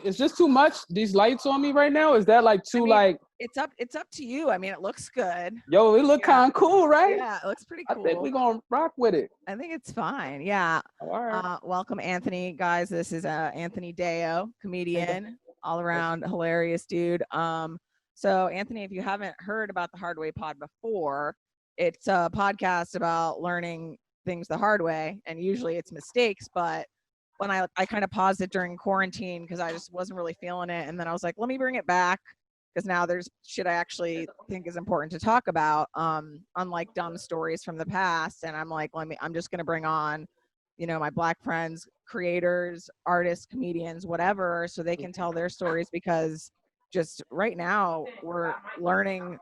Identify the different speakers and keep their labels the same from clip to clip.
Speaker 1: Is this too much? These lights on me right now? Is that like too like?
Speaker 2: It's up to you. I mean, it looks good.
Speaker 1: Yo, it look kind of cool, right?
Speaker 2: Yeah, it looks pretty cool.
Speaker 1: I think we're gonna rock with it.
Speaker 2: I think it's fine. Yeah.
Speaker 1: All right.
Speaker 2: Welcome, Anthony, guys. This is Anthony Dayo, comedian, all around hilarious dude. So Anthony, if you haven't heard about the Hard Way Pod before, it's a podcast about learning things the hard way, and usually it's mistakes. But when I kind of paused it during quarantine because I just wasn't really feeling it, and then I was like, let me bring it back because now there's shit I actually think is important to talk about, unlike dumb stories from the past. And I'm like, I'm just gonna bring on, my Black friends, creators, artists, comedians, whatever, so they can tell their stories, because just right now we're learning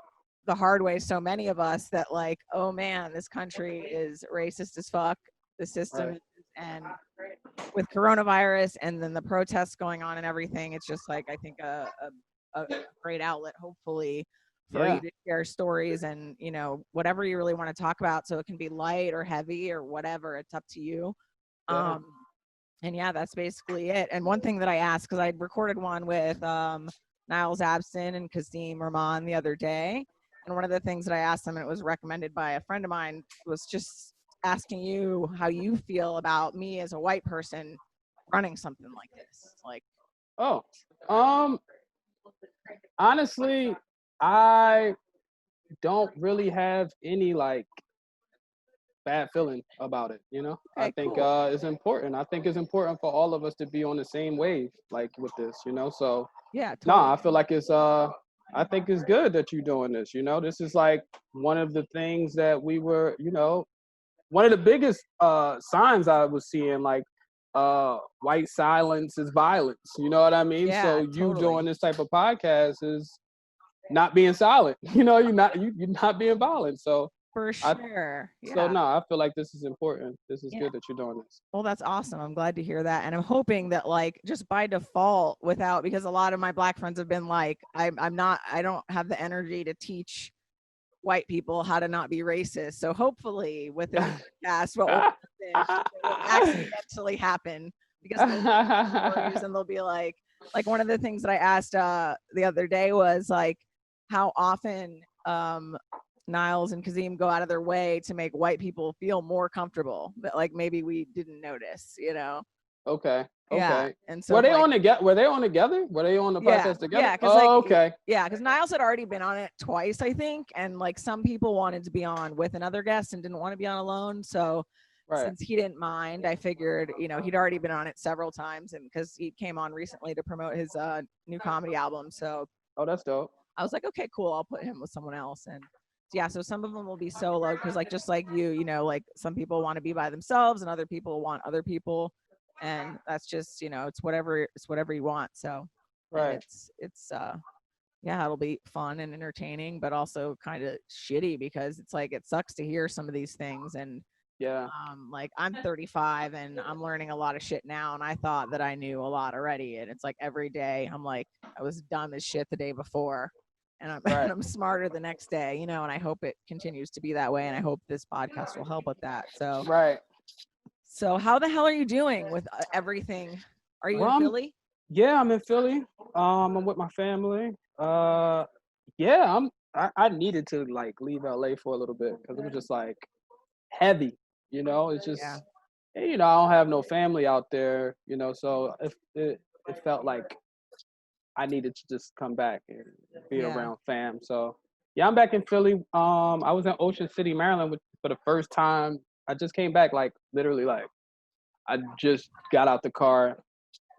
Speaker 2: the hard way, so many of us, that like, oh man, this country is racist as fuck, the system
Speaker 1: Right.
Speaker 2: And with coronavirus and then the protests going on and everything, it's just like, I think a great outlet, hopefully, for you to share stories and whatever you really want to talk about, so it can be light or heavy or whatever, it's up to you. And yeah, that's basically it. And one thing that I asked, because I recorded one with Niles Abston and Kazim Rahman the other day, and one of the things that I asked them, and it was recommended by a friend of mine, was just asking you how you feel about me as a white person running something like this. Like,
Speaker 1: honestly, I don't really have any like bad feeling about it.
Speaker 2: okay,
Speaker 1: I think
Speaker 2: cool.
Speaker 1: it's important. I think it's important for all of us to be on the same wave, like with this. So
Speaker 2: Yeah,
Speaker 1: no,
Speaker 2: totally.
Speaker 1: I feel like it's I think it's good that you're doing this. This is like one of the things that we were, one of the biggest signs I was seeing, like white silence is violence. You know what I mean?
Speaker 2: Yeah,
Speaker 1: So you
Speaker 2: totally.
Speaker 1: doing this type of podcast is not being silent. You're not being violent. So
Speaker 2: For sure.
Speaker 1: so
Speaker 2: Yeah.
Speaker 1: no, I feel like this is important. This is good that you're doing this.
Speaker 2: Well, that's awesome. I'm glad to hear that. And I'm hoping that, like, just by default, because a lot of my Black friends have been like, I don't have the energy to teach white people how to not be racist. So hopefully with this podcast, what will happen, it will accidentally happen, because stories, and they'll be like one of the things that I asked the other day was like, how often Niles and Kazim go out of their way to make white people feel more comfortable, that like maybe we didn't notice.
Speaker 1: Okay.
Speaker 2: Yeah.
Speaker 1: Okay.
Speaker 2: And so
Speaker 1: Were they on together? Were they on together? Were they on the podcast together?
Speaker 2: Yeah, because
Speaker 1: okay.
Speaker 2: Yeah, because Niles had already been on it twice, I think, and like some people wanted to be on with another guest and didn't want to be on alone. So since he didn't mind, I figured, he'd already been on it several times, and because he came on recently to promote his new comedy album. So
Speaker 1: that's dope.
Speaker 2: I was like, okay, cool, I'll put him with someone else. And yeah, so some of them will be solo, because like, just like like some people want to be by themselves and other people want other people, and that's just it's whatever you want. So it's yeah, it'll be fun and entertaining, but also kind of shitty, because it's like, it sucks to hear some of these things. And like, I'm 35 and I'm learning a lot of shit now, and I thought that I knew a lot already, and it's like every day I'm like, I was dumb as shit the day before, and I'm smarter the next day, and I hope it continues to be that way, and I hope this podcast will help with that. So so how the hell are you doing with everything? Are you in Philly?
Speaker 1: Yeah, I'm in Philly. I'm with my family. Yeah, I needed to like leave LA for a little bit, because it was just like heavy. It's just I don't have no family out there. So it felt like I needed to just come back and be around fam. So yeah, I'm back in Philly. I was in Ocean City, Maryland for the first time. I just came back, like literally, like I just got out the car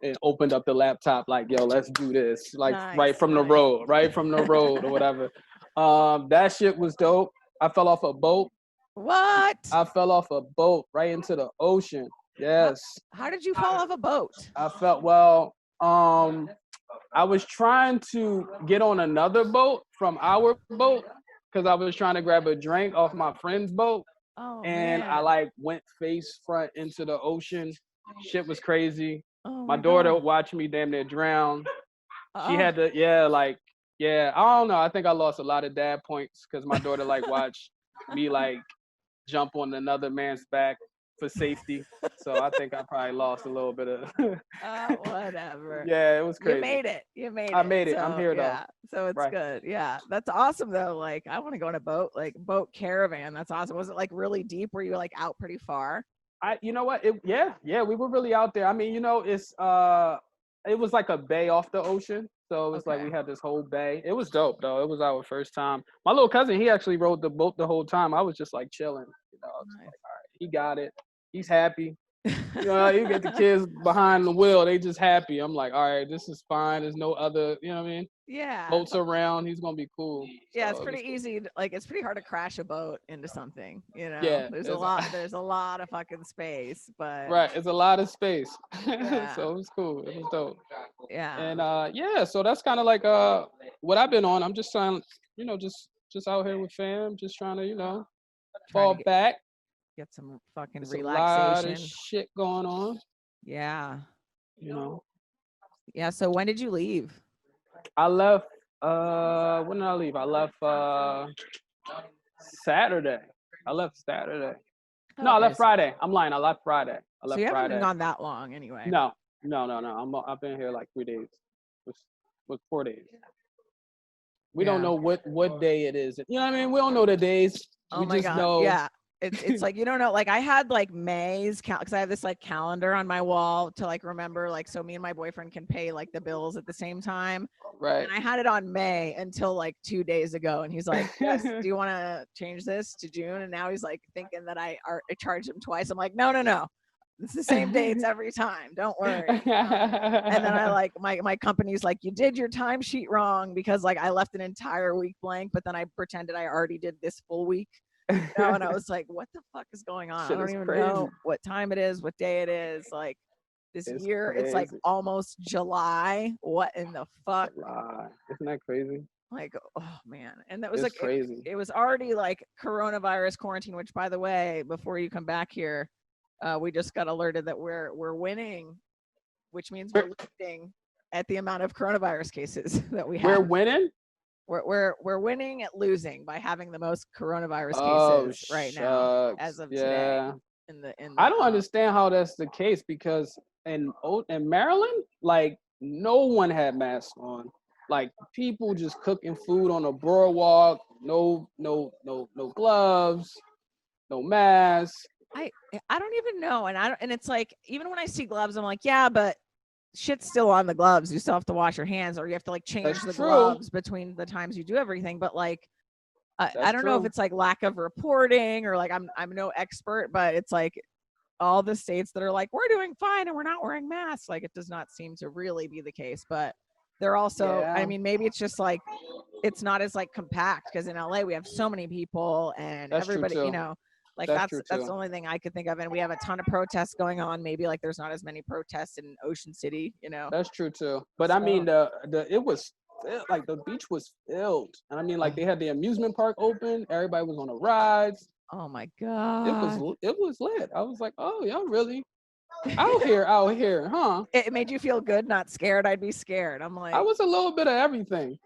Speaker 1: and opened up the laptop, like, yo, let's do this, like right from the road or whatever. That shit was dope. I fell off a boat.
Speaker 2: What?
Speaker 1: I fell off a boat right into the ocean. Yes.
Speaker 2: How did you fall off a boat?
Speaker 1: I felt I was trying to get on another boat from our boat, because I was trying to grab a drink off my friend's boat. And I like went face front into the ocean. Shit was crazy. My daughter watched me damn near drown. She had to, I don't know. I think I lost a lot of dad points, because my daughter like watched me like jump on another man's back for safety. So I think I probably lost a little bit of.
Speaker 2: Whatever.
Speaker 1: Yeah, it was
Speaker 2: You
Speaker 1: crazy.
Speaker 2: made it. You made
Speaker 1: I
Speaker 2: it.
Speaker 1: made it. I'm
Speaker 2: So
Speaker 1: here though.
Speaker 2: yeah. So it's
Speaker 1: Right.
Speaker 2: good. Yeah. That's awesome though. Like I want to go on a boat, like boat caravan. That's awesome. Was it like really deep? Were you like out pretty far?
Speaker 1: You know what? Yeah, we were really out there. I mean, it was like a bay off the ocean. So it was like
Speaker 2: Okay.
Speaker 1: we had this whole bay. It was dope though. It was our first time. My little cousin, he actually rode the boat the whole time. I was just like chilling. I was just
Speaker 2: Nice.
Speaker 1: like, all right, he got it. He's happy. You get the kids behind the wheel, they just happy. I'm like, all right, this is fine. There's no other, you know what I mean?
Speaker 2: Yeah.
Speaker 1: Boats around. He's gonna be cool.
Speaker 2: Yeah, it's
Speaker 1: So it
Speaker 2: pretty
Speaker 1: was cool.
Speaker 2: easy. Like it's pretty hard to crash a boat into something, you know.
Speaker 1: Yeah,
Speaker 2: There's a
Speaker 1: it's
Speaker 2: lot there's a lot of fucking space, but
Speaker 1: right. It's a lot of space.
Speaker 2: yeah.
Speaker 1: So it was cool. It was dope.
Speaker 2: Yeah.
Speaker 1: And yeah, so that's kind of like what I've been on. I'm just trying, just out here with fam, just trying to,
Speaker 2: Trying to
Speaker 1: fall back.
Speaker 2: get some fucking
Speaker 1: It's a lot of
Speaker 2: relaxation.
Speaker 1: shit going on,
Speaker 2: Yeah.
Speaker 1: you know.
Speaker 2: Yeah, so when did you leave?
Speaker 1: I left when did I leave? I left Saturday. I left Saturday. No, I
Speaker 2: Okay.
Speaker 1: left Friday. I'm lying. I left Friday. I
Speaker 2: So
Speaker 1: left
Speaker 2: you haven't been
Speaker 1: Friday.
Speaker 2: gone that long anyway.
Speaker 1: No, no. I've been here like 3 days. With 4 days. We don't
Speaker 2: Yeah.
Speaker 1: know what day it is. You know what I mean? We don't know the days.
Speaker 2: Oh
Speaker 1: We
Speaker 2: my
Speaker 1: just
Speaker 2: God.
Speaker 1: know.
Speaker 2: Yeah. It's like you don't know. Like I had like May's because I have this like calendar on my wall to like remember like so me and my boyfriend can pay like the bills at the same time.
Speaker 1: Right.
Speaker 2: And I had it on May until like 2 days ago, and he's like, "Yes, do you want to change this to June?" And now he's like thinking that I charged him twice. I'm like, no. It's the same dates every time. Don't worry. And then I like my company's like, you did your timesheet wrong because like I left an entire week blank, but then I pretended I already did this full week. And I was like, what the fuck is going on?
Speaker 1: Shit
Speaker 2: I don't
Speaker 1: is
Speaker 2: even
Speaker 1: crazy.
Speaker 2: know what time it is, what day it is. Like this
Speaker 1: It's
Speaker 2: year, it's like
Speaker 1: crazy.
Speaker 2: almost July. What in the fuck?
Speaker 1: Isn't that crazy?
Speaker 2: Like, oh man. And that was
Speaker 1: It's
Speaker 2: like
Speaker 1: crazy.
Speaker 2: it was already like coronavirus quarantine, which by the way, before you come back here, we just got alerted that we're winning, which means we're losing at the amount of coronavirus cases that we have.
Speaker 1: We're winning.
Speaker 2: We're winning at losing by having the most coronavirus cases right now as of today. In the
Speaker 1: I don't understand how that's the case because in Maryland, like no one had masks on. Like people just cooking food on a boardwalk, no gloves, no masks.
Speaker 2: I don't even know, and it's like even when I see gloves, I'm like, yeah, but shit's still on the gloves. You still have to wash your hands, or you have to like change the gloves between the times you do everything. But like, I don't know if it's like lack of reporting or like I'm no expert, but it's like all the states that are like we're doing fine and we're not wearing masks. Like it does not seem to really be the case, but they're also. I mean, maybe it's just like it's not as like compact because in LA we have so many people and everybody, like that's the only thing I could think of. And we have a ton of protests going on. Maybe like there's not as many protests in Ocean City,
Speaker 1: That's true too. But I mean it was like the beach was filled. And I mean like they had the amusement park open, everybody was on the rides.
Speaker 2: Oh my God.
Speaker 1: It was lit. I was like, oh, y'all really out here, huh?
Speaker 2: It made you feel good, not scared. I'd be scared. I'm like,
Speaker 1: I was a little bit of everything.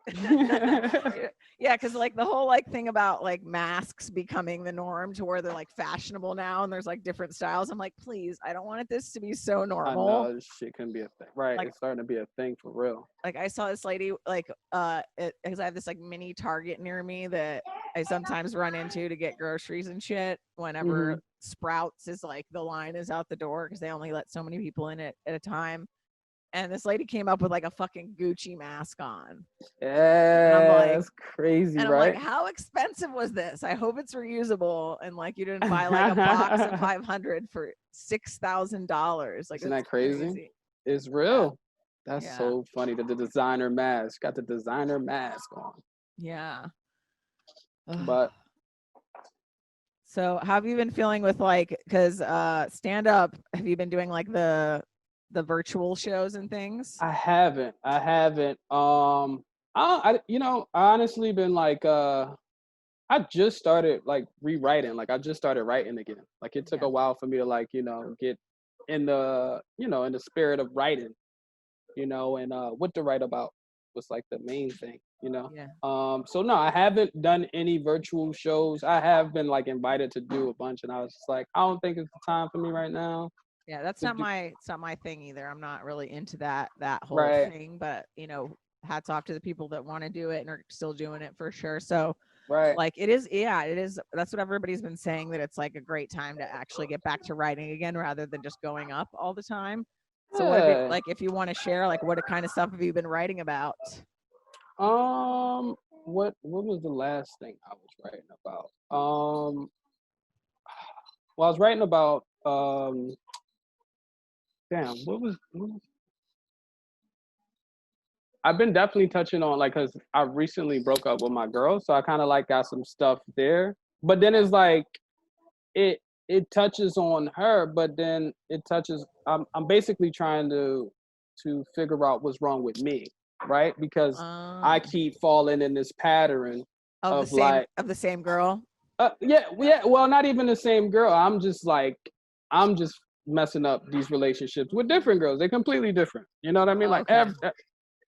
Speaker 2: yeah, because like the whole like thing about like masks becoming the norm to where they're like fashionable now and there's like different styles. I'm like, please, I don't want this to be so normal.
Speaker 1: I know this shit can be a thing, right? Like, it's starting to be a thing for real.
Speaker 2: Like I saw this lady like because I have this like mini Target near me that I sometimes run into to get groceries and shit whenever Sprouts is like the line is out the door because they only let so many people in it at a time. And this lady came up with like a fucking Gucci mask on.
Speaker 1: Yeah, I'm like, that's crazy,
Speaker 2: and
Speaker 1: right?
Speaker 2: I'm like, how expensive was this? I hope it's reusable. And like, you didn't buy like a box of 500 for $6,000. Like,
Speaker 1: isn't that crazy? It's real. That's so funny. The designer mask got the designer mask on.
Speaker 2: Yeah.
Speaker 1: But
Speaker 2: so how have you been feeling with like, because stand up, have you been doing like the virtual shows and things?
Speaker 1: I haven't. I honestly been like I just started like rewriting. Like I just started writing again. Like it took a while for me to like, get in the, in the spirit of writing, and what to write about was like the main thing. you know.
Speaker 2: Yeah.
Speaker 1: So no, I haven't done any virtual shows. I have been like invited to do a bunch, and I was just like, I don't think it's the time for me right now
Speaker 2: Yeah, that's
Speaker 1: to
Speaker 2: not
Speaker 1: do.
Speaker 2: my it's not my thing either. I'm not really into that whole
Speaker 1: Right,
Speaker 2: thing, but hats off to the people that want to do it and are still doing it for sure. So
Speaker 1: right.
Speaker 2: like it is, yeah, it is. That's what everybody's been saying, that it's like a great time to actually get back to writing again rather than just going up all the time. So what have you,
Speaker 1: Yeah.
Speaker 2: like, if you want to share, like, what kind of stuff have you been writing about?
Speaker 1: Um, what was the last thing I was writing about? Well, I was writing about damn, what was I've been definitely touching on like because I recently broke up with my girl, so I kind of like got some stuff there. But then it's like it it touches on her, but then it touches. I'm basically trying to figure out what's wrong with me, right? Because I
Speaker 2: Um,
Speaker 1: keep falling in this pattern of like
Speaker 2: of the same girl.
Speaker 1: yeah, yeah. Well, not even the same girl. I'm just messing up these relationships with different girls. They're completely different. You know what I mean?
Speaker 2: Okay.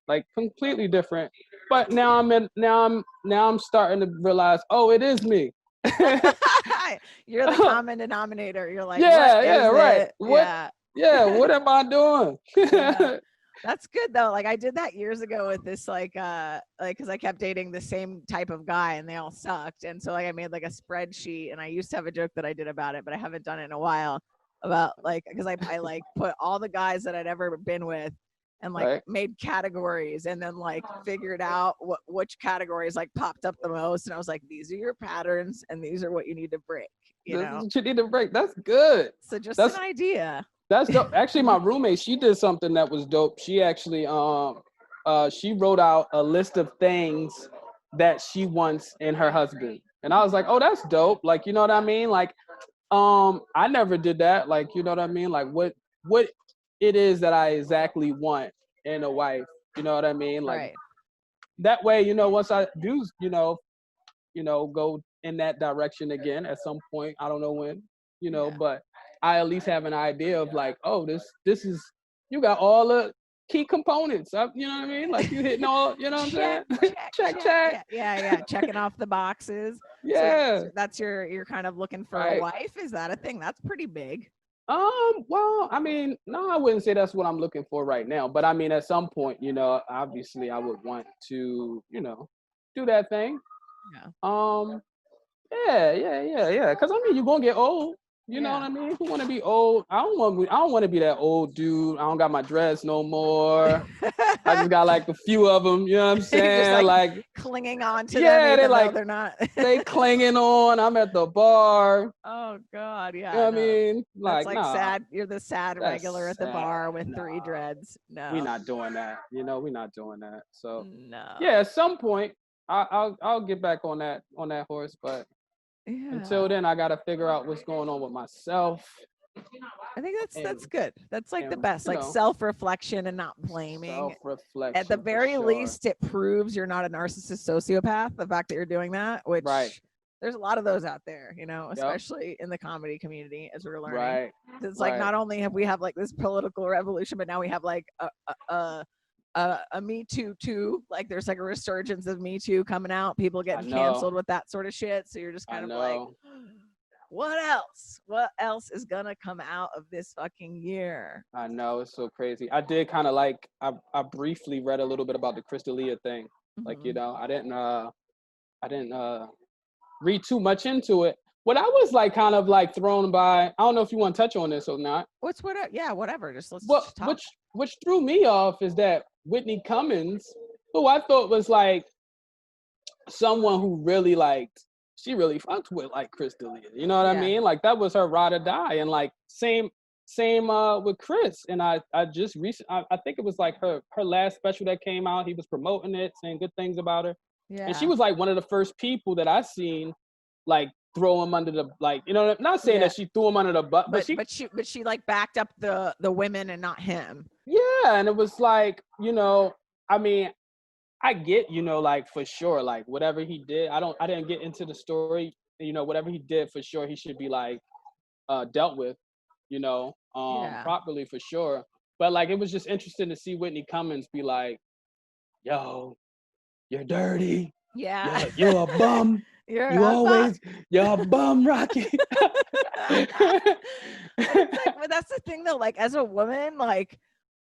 Speaker 1: Like completely different. But now I'm starting to realize, oh, it is me.
Speaker 2: You're the common denominator. You're like, what
Speaker 1: Yeah, yeah,
Speaker 2: is
Speaker 1: right.
Speaker 2: it?
Speaker 1: What?
Speaker 2: Yeah.
Speaker 1: Yeah, what am I doing?
Speaker 2: Yeah. That's good though. Like I did that years ago with this like cuz I kept dating the same type of guy and they all sucked. And so like I made like a spreadsheet, and I used to have a joke that I did about it, but I haven't done it in a while, about like cuz I like put all the guys that I'd ever been with and like
Speaker 1: Right.
Speaker 2: made categories, and then like figured out which categories like popped up the most, and I was like, these are your patterns and these are what you need to break, you
Speaker 1: This is
Speaker 2: know.
Speaker 1: what you need to break. That's good.
Speaker 2: So just an
Speaker 1: That's
Speaker 2: idea.
Speaker 1: that's dope. Actually, my roommate, she did something that was dope. She actually she wrote out a list of things that she wants in her husband. And I was like, "Oh, that's dope." Like, you know what I mean? Like I never did that. Like, you know what I mean? Like what it is that I exactly want in a wife. You know what I mean? Like
Speaker 2: Right.
Speaker 1: that way, once I do, go in that direction again at some point. I don't know when,
Speaker 2: Yeah.
Speaker 1: but I at least have an idea of like, oh, this is you got all the key components. You know what I mean? Like you hitting all, you know what I'm
Speaker 2: Check,
Speaker 1: saying?
Speaker 2: check,
Speaker 1: Check,
Speaker 2: check.
Speaker 1: check.
Speaker 2: Yeah, yeah, yeah. Checking off the boxes. So
Speaker 1: Yeah.
Speaker 2: that's you're kind of looking for a
Speaker 1: Right.
Speaker 2: wife. Is that a thing? That's pretty big.
Speaker 1: Well, I mean, no, I wouldn't say that's what I'm looking for right now. But I mean, at some point, obviously I would want to, do that thing.
Speaker 2: Yeah.
Speaker 1: Um, Yeah, yeah, yeah, yeah. Cause I mean, you're gonna get old. You know what
Speaker 2: Yeah.
Speaker 1: I mean? Who want to be old? I don't want to be that old dude. I don't got my dress no more. I just got like a few of them. You know what I'm
Speaker 2: You're just
Speaker 1: saying?
Speaker 2: like
Speaker 1: Like,
Speaker 2: clinging on to them
Speaker 1: yeah, they
Speaker 2: even though
Speaker 1: like
Speaker 2: they're not.
Speaker 1: they clinging on. I'm at the bar.
Speaker 2: Oh God,
Speaker 1: You know
Speaker 2: yeah,
Speaker 1: what I
Speaker 2: no.
Speaker 1: mean?
Speaker 2: That's
Speaker 1: Like,
Speaker 2: like
Speaker 1: nah,
Speaker 2: sad. You're the sad regular
Speaker 1: that's
Speaker 2: at the
Speaker 1: sad.
Speaker 2: bar with
Speaker 1: Nah,
Speaker 2: three dreads.
Speaker 1: we
Speaker 2: No.
Speaker 1: not doing that. We not doing that. So, yeah,
Speaker 2: No.
Speaker 1: at some point, I'll get back on that horse. But until
Speaker 2: Yeah.
Speaker 1: then, I gotta figure out what's going on with myself
Speaker 2: I think
Speaker 1: and
Speaker 2: that's good. That's like the
Speaker 1: and
Speaker 2: best, like self-reflection and not blaming. At the
Speaker 1: self-reflection for
Speaker 2: very
Speaker 1: sure.
Speaker 2: least, it proves you're not a narcissist sociopath, the fact that you're doing that,
Speaker 1: Right.
Speaker 2: which there's a lot of those out there,
Speaker 1: Yep.
Speaker 2: especially in the comedy community, as we're learning.
Speaker 1: Right.
Speaker 2: It's like
Speaker 1: Right.
Speaker 2: not only have we have like this political revolution, but now we have like a Me Too too. Like there's like a resurgence of Me Too coming out, people
Speaker 1: I
Speaker 2: getting
Speaker 1: know.
Speaker 2: canceled with that sort of shit. So you're just
Speaker 1: I
Speaker 2: kind of like,
Speaker 1: know.
Speaker 2: what else? What else is gonna come out of this fucking year?
Speaker 1: I know. It's so crazy. I did kind of like. I briefly read a little bit about the Crystalia thing. Like
Speaker 2: Mm-hmm.
Speaker 1: I didn't read too much into it. What I was like kind of like thrown by. I don't know if you want to touch on this or not.
Speaker 2: What's what? Yeah, whatever. Just let's
Speaker 1: What
Speaker 2: talk.
Speaker 1: which threw me off is that Whitney Cummings, who I thought was like someone who really liked she really fucked with like Chris D'Elia. You know what I
Speaker 2: Yeah,
Speaker 1: mean? Like that was her ride or die. And like same with Chris. And I just I think it was like her last special that came out. He was promoting it, saying good things about her. And she
Speaker 2: yeah,
Speaker 1: was like one of the first people that I seen like throw him under the like, not saying
Speaker 2: yeah.
Speaker 1: that she threw him under the butt, but
Speaker 2: But she like backed up the women and not him.
Speaker 1: yeah, and it was like, I mean, I get, like for sure, like whatever he did, I didn't get into the story, whatever he did for sure, he should be like dealt with,
Speaker 2: Yeah,
Speaker 1: properly for sure. But like it was just interesting to see Whitney Cummings be like, yo, you're dirty.
Speaker 2: Yeah.
Speaker 1: You're a bum.
Speaker 2: You're
Speaker 1: You
Speaker 2: a bum.
Speaker 1: always, you're a bum, Rocky.
Speaker 2: It's like, but that's the thing though, like as a woman, like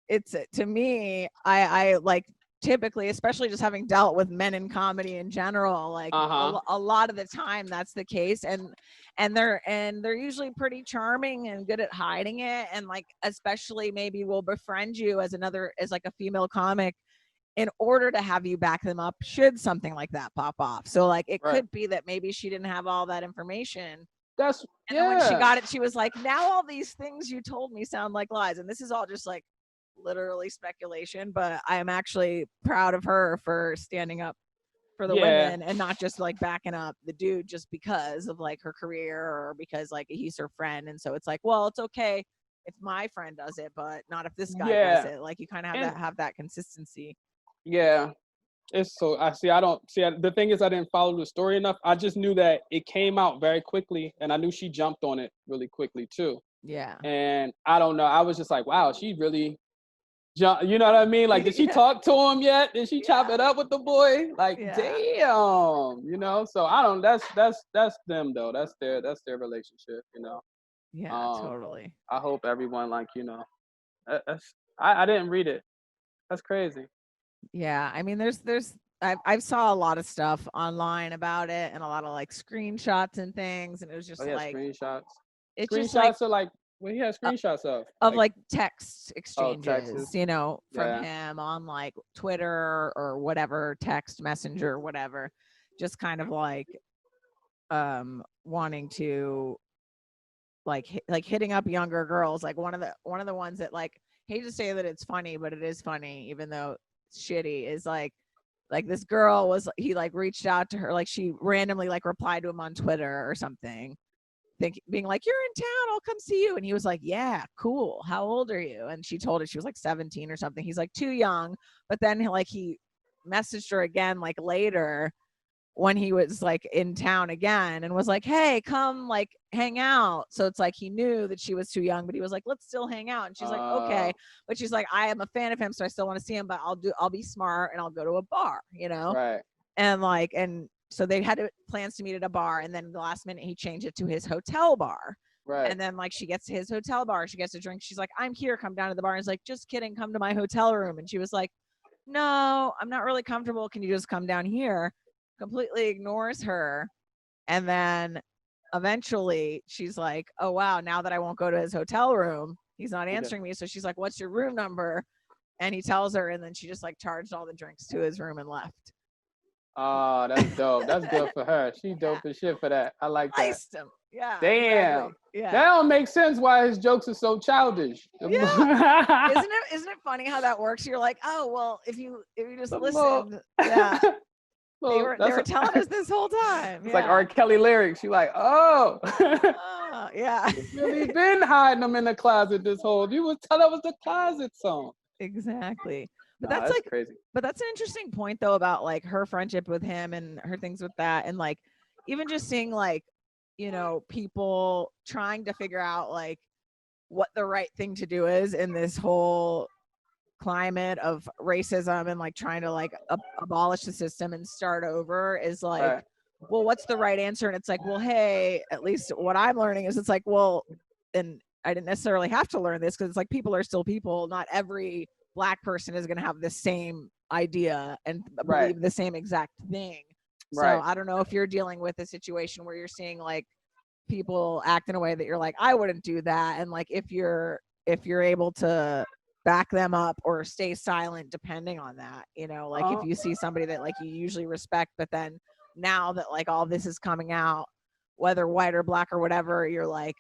Speaker 2: it's to me, I like typically, especially just having dealt with men in comedy in general, like a lot of the time that's the case, and they're usually pretty charming and good at hiding it, and like especially maybe will befriend you as like a female comic in order to have you back them up should something like that pop off. So like it could be that maybe she didn't have all that information. And then when she got it, she was like, now all these things you told me sound like lies. And this is all just like literally speculation, but I am actually proud of her for standing up for the women and not just like backing up the dude just because of like her career or because like he's her friend. And so it's like, well, it's okay if my friend does it, but not if this guy does it. Like you kind of have that consistency.
Speaker 1: Yeah. It's so I don't see the thing is I didn't follow the story enough. I just knew that it came out very quickly and I knew she jumped on it really quickly too.
Speaker 2: Yeah.
Speaker 1: And I don't know. I was just like, wow, she really jumped. You know what I mean? Like, did she talk to him yet? Did she chop it up with the boy? Like, damn, you know? So I don't, that's them though. That's their relationship, you know?
Speaker 2: Yeah, totally.
Speaker 1: I hope everyone like, you know, I didn't read it. That's crazy.
Speaker 2: Yeah, I mean, I've saw a lot of stuff online about it and a lot of like screenshots and things, and it was just like
Speaker 1: screenshots.
Speaker 2: It's
Speaker 1: screenshots
Speaker 2: just like
Speaker 1: are like what he has screenshots
Speaker 2: of like text exchanges,
Speaker 1: texts.
Speaker 2: you know, from him on like Twitter or whatever, text messenger, whatever, just kind of like wanting to like hitting up younger girls. Like one of the ones that like hate to say that it's funny, but it is funny even though shitty is like this girl was he like reached out to her, like she randomly like replied to him on Twitter or something, being like, you're in town, I'll come see you. And he was like, yeah, cool, how old are you? And she told her she was like 17 or something. He's like, too young. But then like he messaged her again like later when he was like in town again and was like, hey, come like hang out. So it's like he knew that she was too young, but he was like, let's still hang out. And she's like, okay. But she's like, I am a fan of him, so I still want to see him, but I'll be smart and I'll go to a bar, you know?
Speaker 1: Right.
Speaker 2: And so they had plans to meet at a bar, and then the last minute he changed it to his hotel bar.
Speaker 1: Right.
Speaker 2: And then like she gets to his hotel bar, she gets a drink. She's like, I'm here, come down to the bar. And he's like, just kidding, come to my hotel room. And she was like, no, I'm not really comfortable. Can you just come down here? Completely ignores her. And then eventually she's like, oh wow, now that I won't go to his hotel room, he's not answering me. So she's like, what's your room number? And he tells her, and then she just like charged all the drinks to his room and left.
Speaker 1: Oh, that's dope. That's good for her. She dope as shit for that. I like that.
Speaker 2: Iced him. Yeah.
Speaker 1: Damn.
Speaker 2: Exactly. Yeah.
Speaker 1: That don't make sense why his jokes are so childish.
Speaker 2: Yeah. Isn't it funny how that works? You're like, oh well, if you just listened, yeah. They were telling us this whole time.
Speaker 1: It's like R. Kelly lyrics. You're like, oh.
Speaker 2: Yeah.
Speaker 1: Really been hiding them in the closet this whole. You was tell that was the closet song.
Speaker 2: Exactly. But that's like
Speaker 1: crazy.
Speaker 2: But that's an interesting point though about like her friendship with him and her things with that, and like even just seeing like, you know, people trying to figure out like what the right thing to do is in this whole climate of racism and like trying to like abolish the system and start over is like, well, what's the right answer? And it's like, well, hey, at least what I'm learning is it's like, well, and I didn't necessarily have to learn this because it's like people are still people. Not every Black person is going to have the same idea and believe the same exact thing. So I don't know if you're dealing with a situation where you're seeing like people act in a way that you're like, I wouldn't do that. And like, if you're able to back them up or stay silent, depending on that, you know, like if you see somebody that like you usually respect, but then now that like all this is coming out, whether white or Black or whatever, you're like,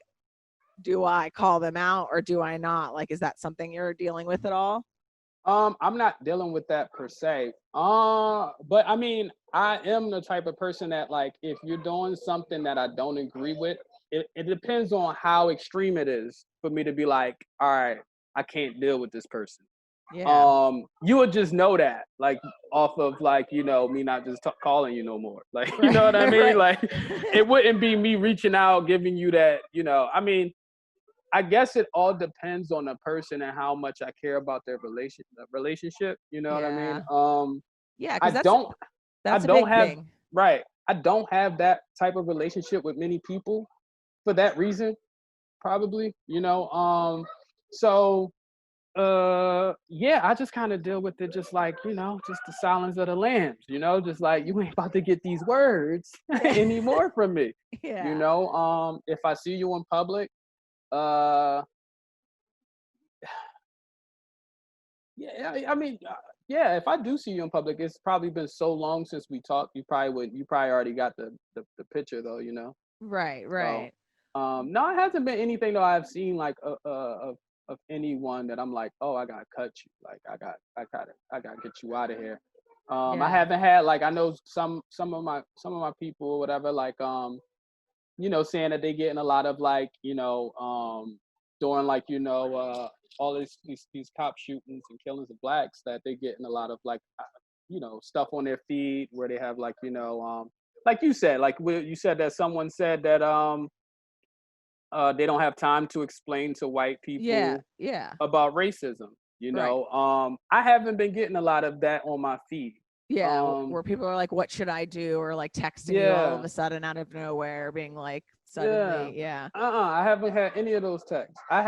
Speaker 2: do I call them out or do I not? Like, is that something you're dealing with at all?
Speaker 1: I'm not dealing with that per se. But I mean, I am the type of person that like, if you're doing something that I don't agree with, it depends on how extreme it is for me to be like, all right, I can't deal with this person.
Speaker 2: Yeah.
Speaker 1: You would just know that, like, off of like, you know, me not just calling you no more. Like, you know what I mean? Like, it wouldn't be me reaching out, giving you that, you know, I mean, I guess it all depends on the person and how much I care about their relationship. You know what I mean?
Speaker 2: Yeah,
Speaker 1: I don't I
Speaker 2: That's a
Speaker 1: don't
Speaker 2: big
Speaker 1: have
Speaker 2: thing.
Speaker 1: right. I don't have that type of relationship with many people for that reason, probably, so yeah, I just kind of deal with it just like, just the silence of the lambs, just like you ain't about to get these words
Speaker 2: Yeah.
Speaker 1: anymore from me.
Speaker 2: Yeah.
Speaker 1: If I see you in public, uh yeah, I mean, yeah, if I do see you in public, it's probably been so long since we talked, you probably already got the picture though,
Speaker 2: Right,
Speaker 1: So,
Speaker 2: right.
Speaker 1: no, it hasn't been anything though I've seen like of anyone that I'm like, oh, I gotta cut you, like I gotta get you out of here. I
Speaker 2: Yeah.
Speaker 1: haven't had like I know some of my people or whatever like saying that they getting a lot of like during like all these cop shootings and killings of blacks that they getting a lot of like stuff on their feed where they have like you said you said that someone said that they don't have time to explain to white
Speaker 2: Yeah.
Speaker 1: people
Speaker 2: Yeah.
Speaker 1: about racism.
Speaker 2: Right.
Speaker 1: I haven't been getting a lot of that on my feed.
Speaker 2: Yeah.
Speaker 1: Um,
Speaker 2: Where people are like, what should I do? Or like texting you all of
Speaker 1: yeah,
Speaker 2: a sudden out of nowhere, being like,
Speaker 1: yeah.
Speaker 2: suddenly, yeah.
Speaker 1: I haven't had any of those texts. I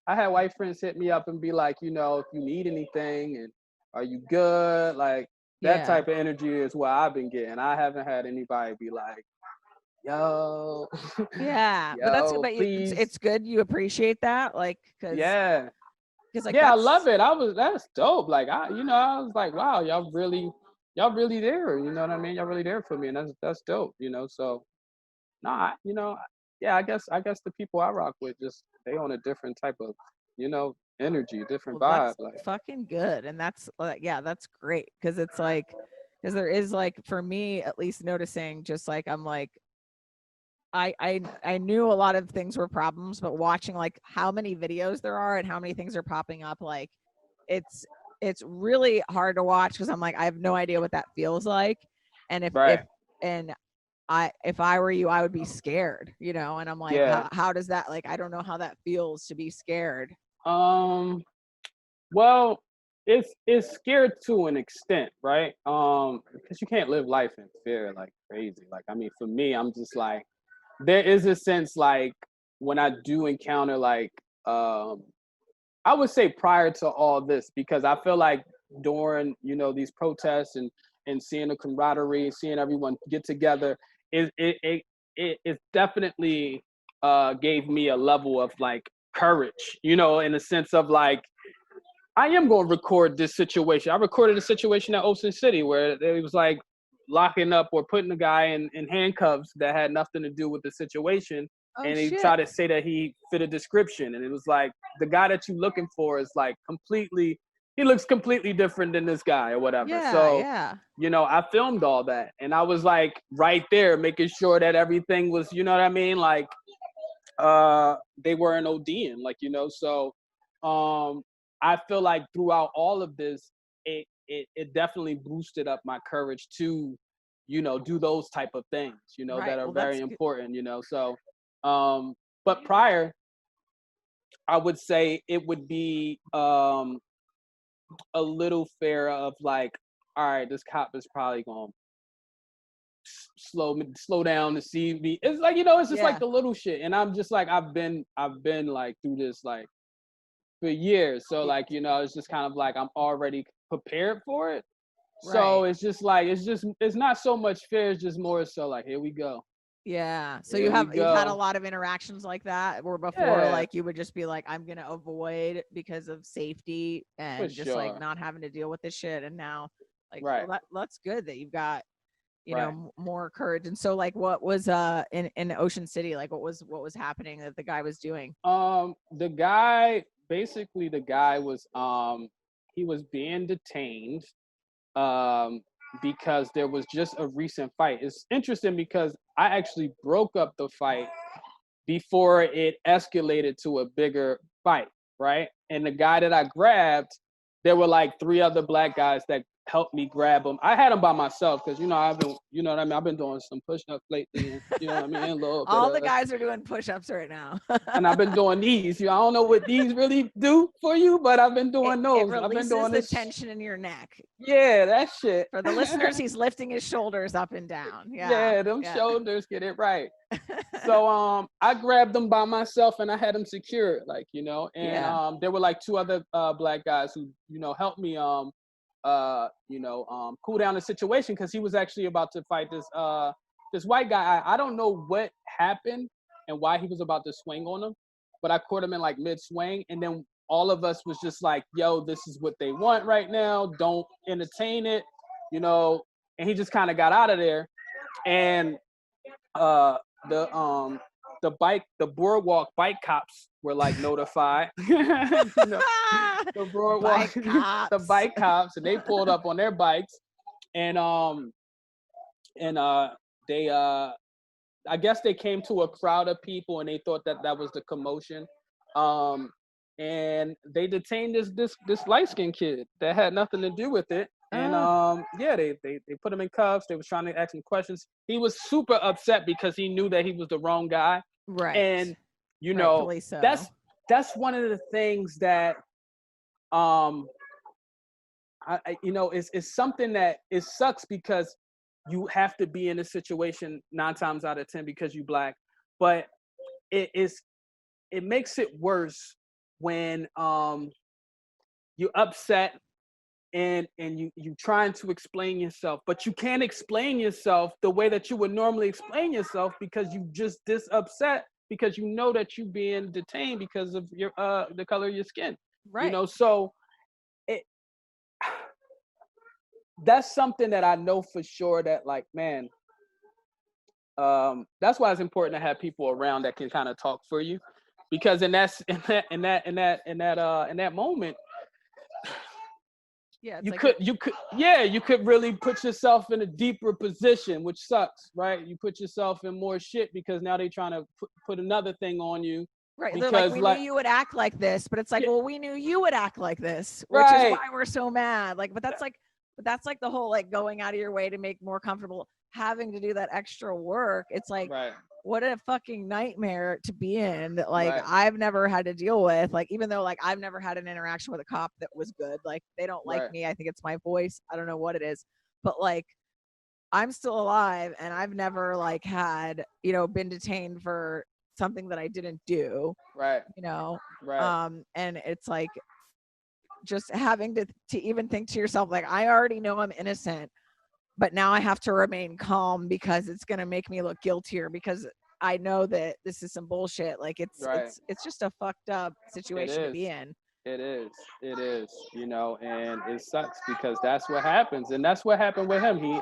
Speaker 1: had white friends hit me up and be like, if you need anything and are you good? Like that
Speaker 2: Yeah.
Speaker 1: type of energy is what I've been getting. I haven't had anybody be like, yo,
Speaker 2: Yeah. But
Speaker 1: yo,
Speaker 2: it's
Speaker 1: please.
Speaker 2: it's good you appreciate that. Like,
Speaker 1: Yeah.
Speaker 2: like
Speaker 1: Yeah, I love
Speaker 2: that's
Speaker 1: it. That's dope. Like I was like, wow, y'all really there. You know what I mean? Y'all really there for me, and that's dope. So nah, yeah, I guess the people I rock with just they on a different type of, energy, different
Speaker 2: well,
Speaker 1: vibe.
Speaker 2: that's
Speaker 1: Like
Speaker 2: fucking good. And that's yeah, that's great. Cause it's like, because there is like, for me at least, noticing just like, I'm like, I knew a lot of things were problems, but watching like how many videos there are and how many things are popping up, like it's it's really hard to watch because I'm like, I have no idea what that feels like. And if
Speaker 1: right,
Speaker 2: and if I were you, I would be scared, and I'm like,
Speaker 1: yeah.
Speaker 2: how does that, like, I don't know how that feels to be scared.
Speaker 1: Um, well, it's scared to an extent, right? Because you can't live life in fear like crazy. Like I mean, for me, I'm just like there is a sense like when I do encounter like um I would say prior to all this, because I feel like during these protests and seeing the camaraderie, seeing everyone get together, it definitely gave me a level of like courage, in the sense of like I am going to record this situation. I recorded a situation at Ocean City where it was like locking up or putting a guy in handcuffs that had nothing to do with the situation.
Speaker 2: Oh
Speaker 1: And he
Speaker 2: shit.
Speaker 1: tried to say that he fit a description. And it was like, the guy that you're looking for is like he looks completely different than this guy or whatever.
Speaker 2: Yeah,
Speaker 1: So,
Speaker 2: yeah.
Speaker 1: I filmed all that. And I was like right there making sure that everything was, you know what I mean? Like, they weren't ODing, like, so um I feel like throughout all of this, it definitely boosted up my courage to, do those type of things,
Speaker 2: Right.
Speaker 1: that are
Speaker 2: Well,
Speaker 1: very
Speaker 2: that's good.
Speaker 1: important, so but prior, I would say it would be a little fear of like, all right, this cop is probably gonna slow down to see me. It's like, it's just like
Speaker 2: Yeah.
Speaker 1: the little shit. And I'm just like, I've been like through this like for years. So
Speaker 2: Y-
Speaker 1: like, it's just kind of like I'm already prepared for it. So
Speaker 2: Right.
Speaker 1: it's just like it's not so much fear, it's just more so like, here we go.
Speaker 2: Yeah. So
Speaker 1: Here we
Speaker 2: you've had a
Speaker 1: go.
Speaker 2: lot of interactions like that where before,
Speaker 1: Yeah,
Speaker 2: like, you would just be like, I'm gonna avoid because of safety
Speaker 1: for
Speaker 2: and just like
Speaker 1: sure.
Speaker 2: not having to deal with this shit. And now, like, well,
Speaker 1: Right.
Speaker 2: that's good that you've got,
Speaker 1: Right.
Speaker 2: more courage. And so, like, what was in Ocean City, like, what was happening that the guy was doing?
Speaker 1: The guy was he was being detained um because there was just a recent fight. It's interesting because I actually broke up the fight before it escalated to a bigger fight, right? And the guy that I grabbed, there were like three other black guys that helped me grab them. I had them by myself because I've been, you know what I mean. I've been doing some push-ups lately, and you know what I mean, a little bit
Speaker 2: All the
Speaker 1: of,
Speaker 2: guys are doing push-ups right now.
Speaker 1: and I've been doing these. I don't know what these really do for you, but I've been doing
Speaker 2: It
Speaker 1: those. I've been
Speaker 2: releases
Speaker 1: doing
Speaker 2: the
Speaker 1: this.
Speaker 2: tension in your neck.
Speaker 1: Yeah, that shit.
Speaker 2: For the listeners, he's lifting his shoulders up and down.
Speaker 1: Yeah, them shoulders, get it right. So I grabbed them by myself and I had them secured, like, and there were like two other black guys who, helped me cool down the situation because he was actually about to fight this white guy. I don't know what happened and why he was about to swing on him, but I caught him in like mid swing, and then all of us was just like, yo, this is what they want right now. Don't entertain it, and he just kind of got out of there. And the boardwalk bike cops were like notified. The boardwalk the bike cops, and they pulled up on their bikes, and they I guess they came to a crowd of people and they thought that was the commotion. And they detained this light-skinned kid that had nothing to do with it. And they put him in cuffs. They was trying to ask him questions. He was super upset because he knew that he was the wrong guy.
Speaker 2: Right.
Speaker 1: And
Speaker 2: so.
Speaker 1: that's one of the things that it's something that it sucks because you have to be in a situation 9 times out of 10 because you black, but it makes it worse when you're upset and you trying to explain yourself, but you can't explain yourself the way that you would normally explain yourself because you just this upset because you know that you being detained because of your the color of your skin.
Speaker 2: Right.
Speaker 1: So that's something that I know for sure that, like, man, that's why it's important to have people around that can kind of talk for you, because in that moment, you could really put yourself in a deeper position, which sucks, right? You put yourself in more shit because now they're trying to put another thing on you.
Speaker 2: Right. They're like, we knew you would act like this, but it's like, well, we knew you would act like this, which is why we're so mad. Like, but that's like the whole, like, going out of your way to make more comfortable, having to do that extra work. It's like, what a fucking nightmare to be in that, like, I've never had to deal with. Like, even though, like, I've never had an interaction with a cop that was good. Like, they don't like me. I think it's my voice. I don't know what it is, but like, I'm still alive and I've never like had, been detained for something that I didn't do.
Speaker 1: Right.
Speaker 2: And it's like, just having to even think to yourself, like, I already know I'm innocent, but now I have to remain calm because it's going to make me look guiltier because I know that this is some bullshit. Like, it's just a fucked up situation to be in.
Speaker 1: It is, and it sucks because that's what happens. And that's what happened with him. He,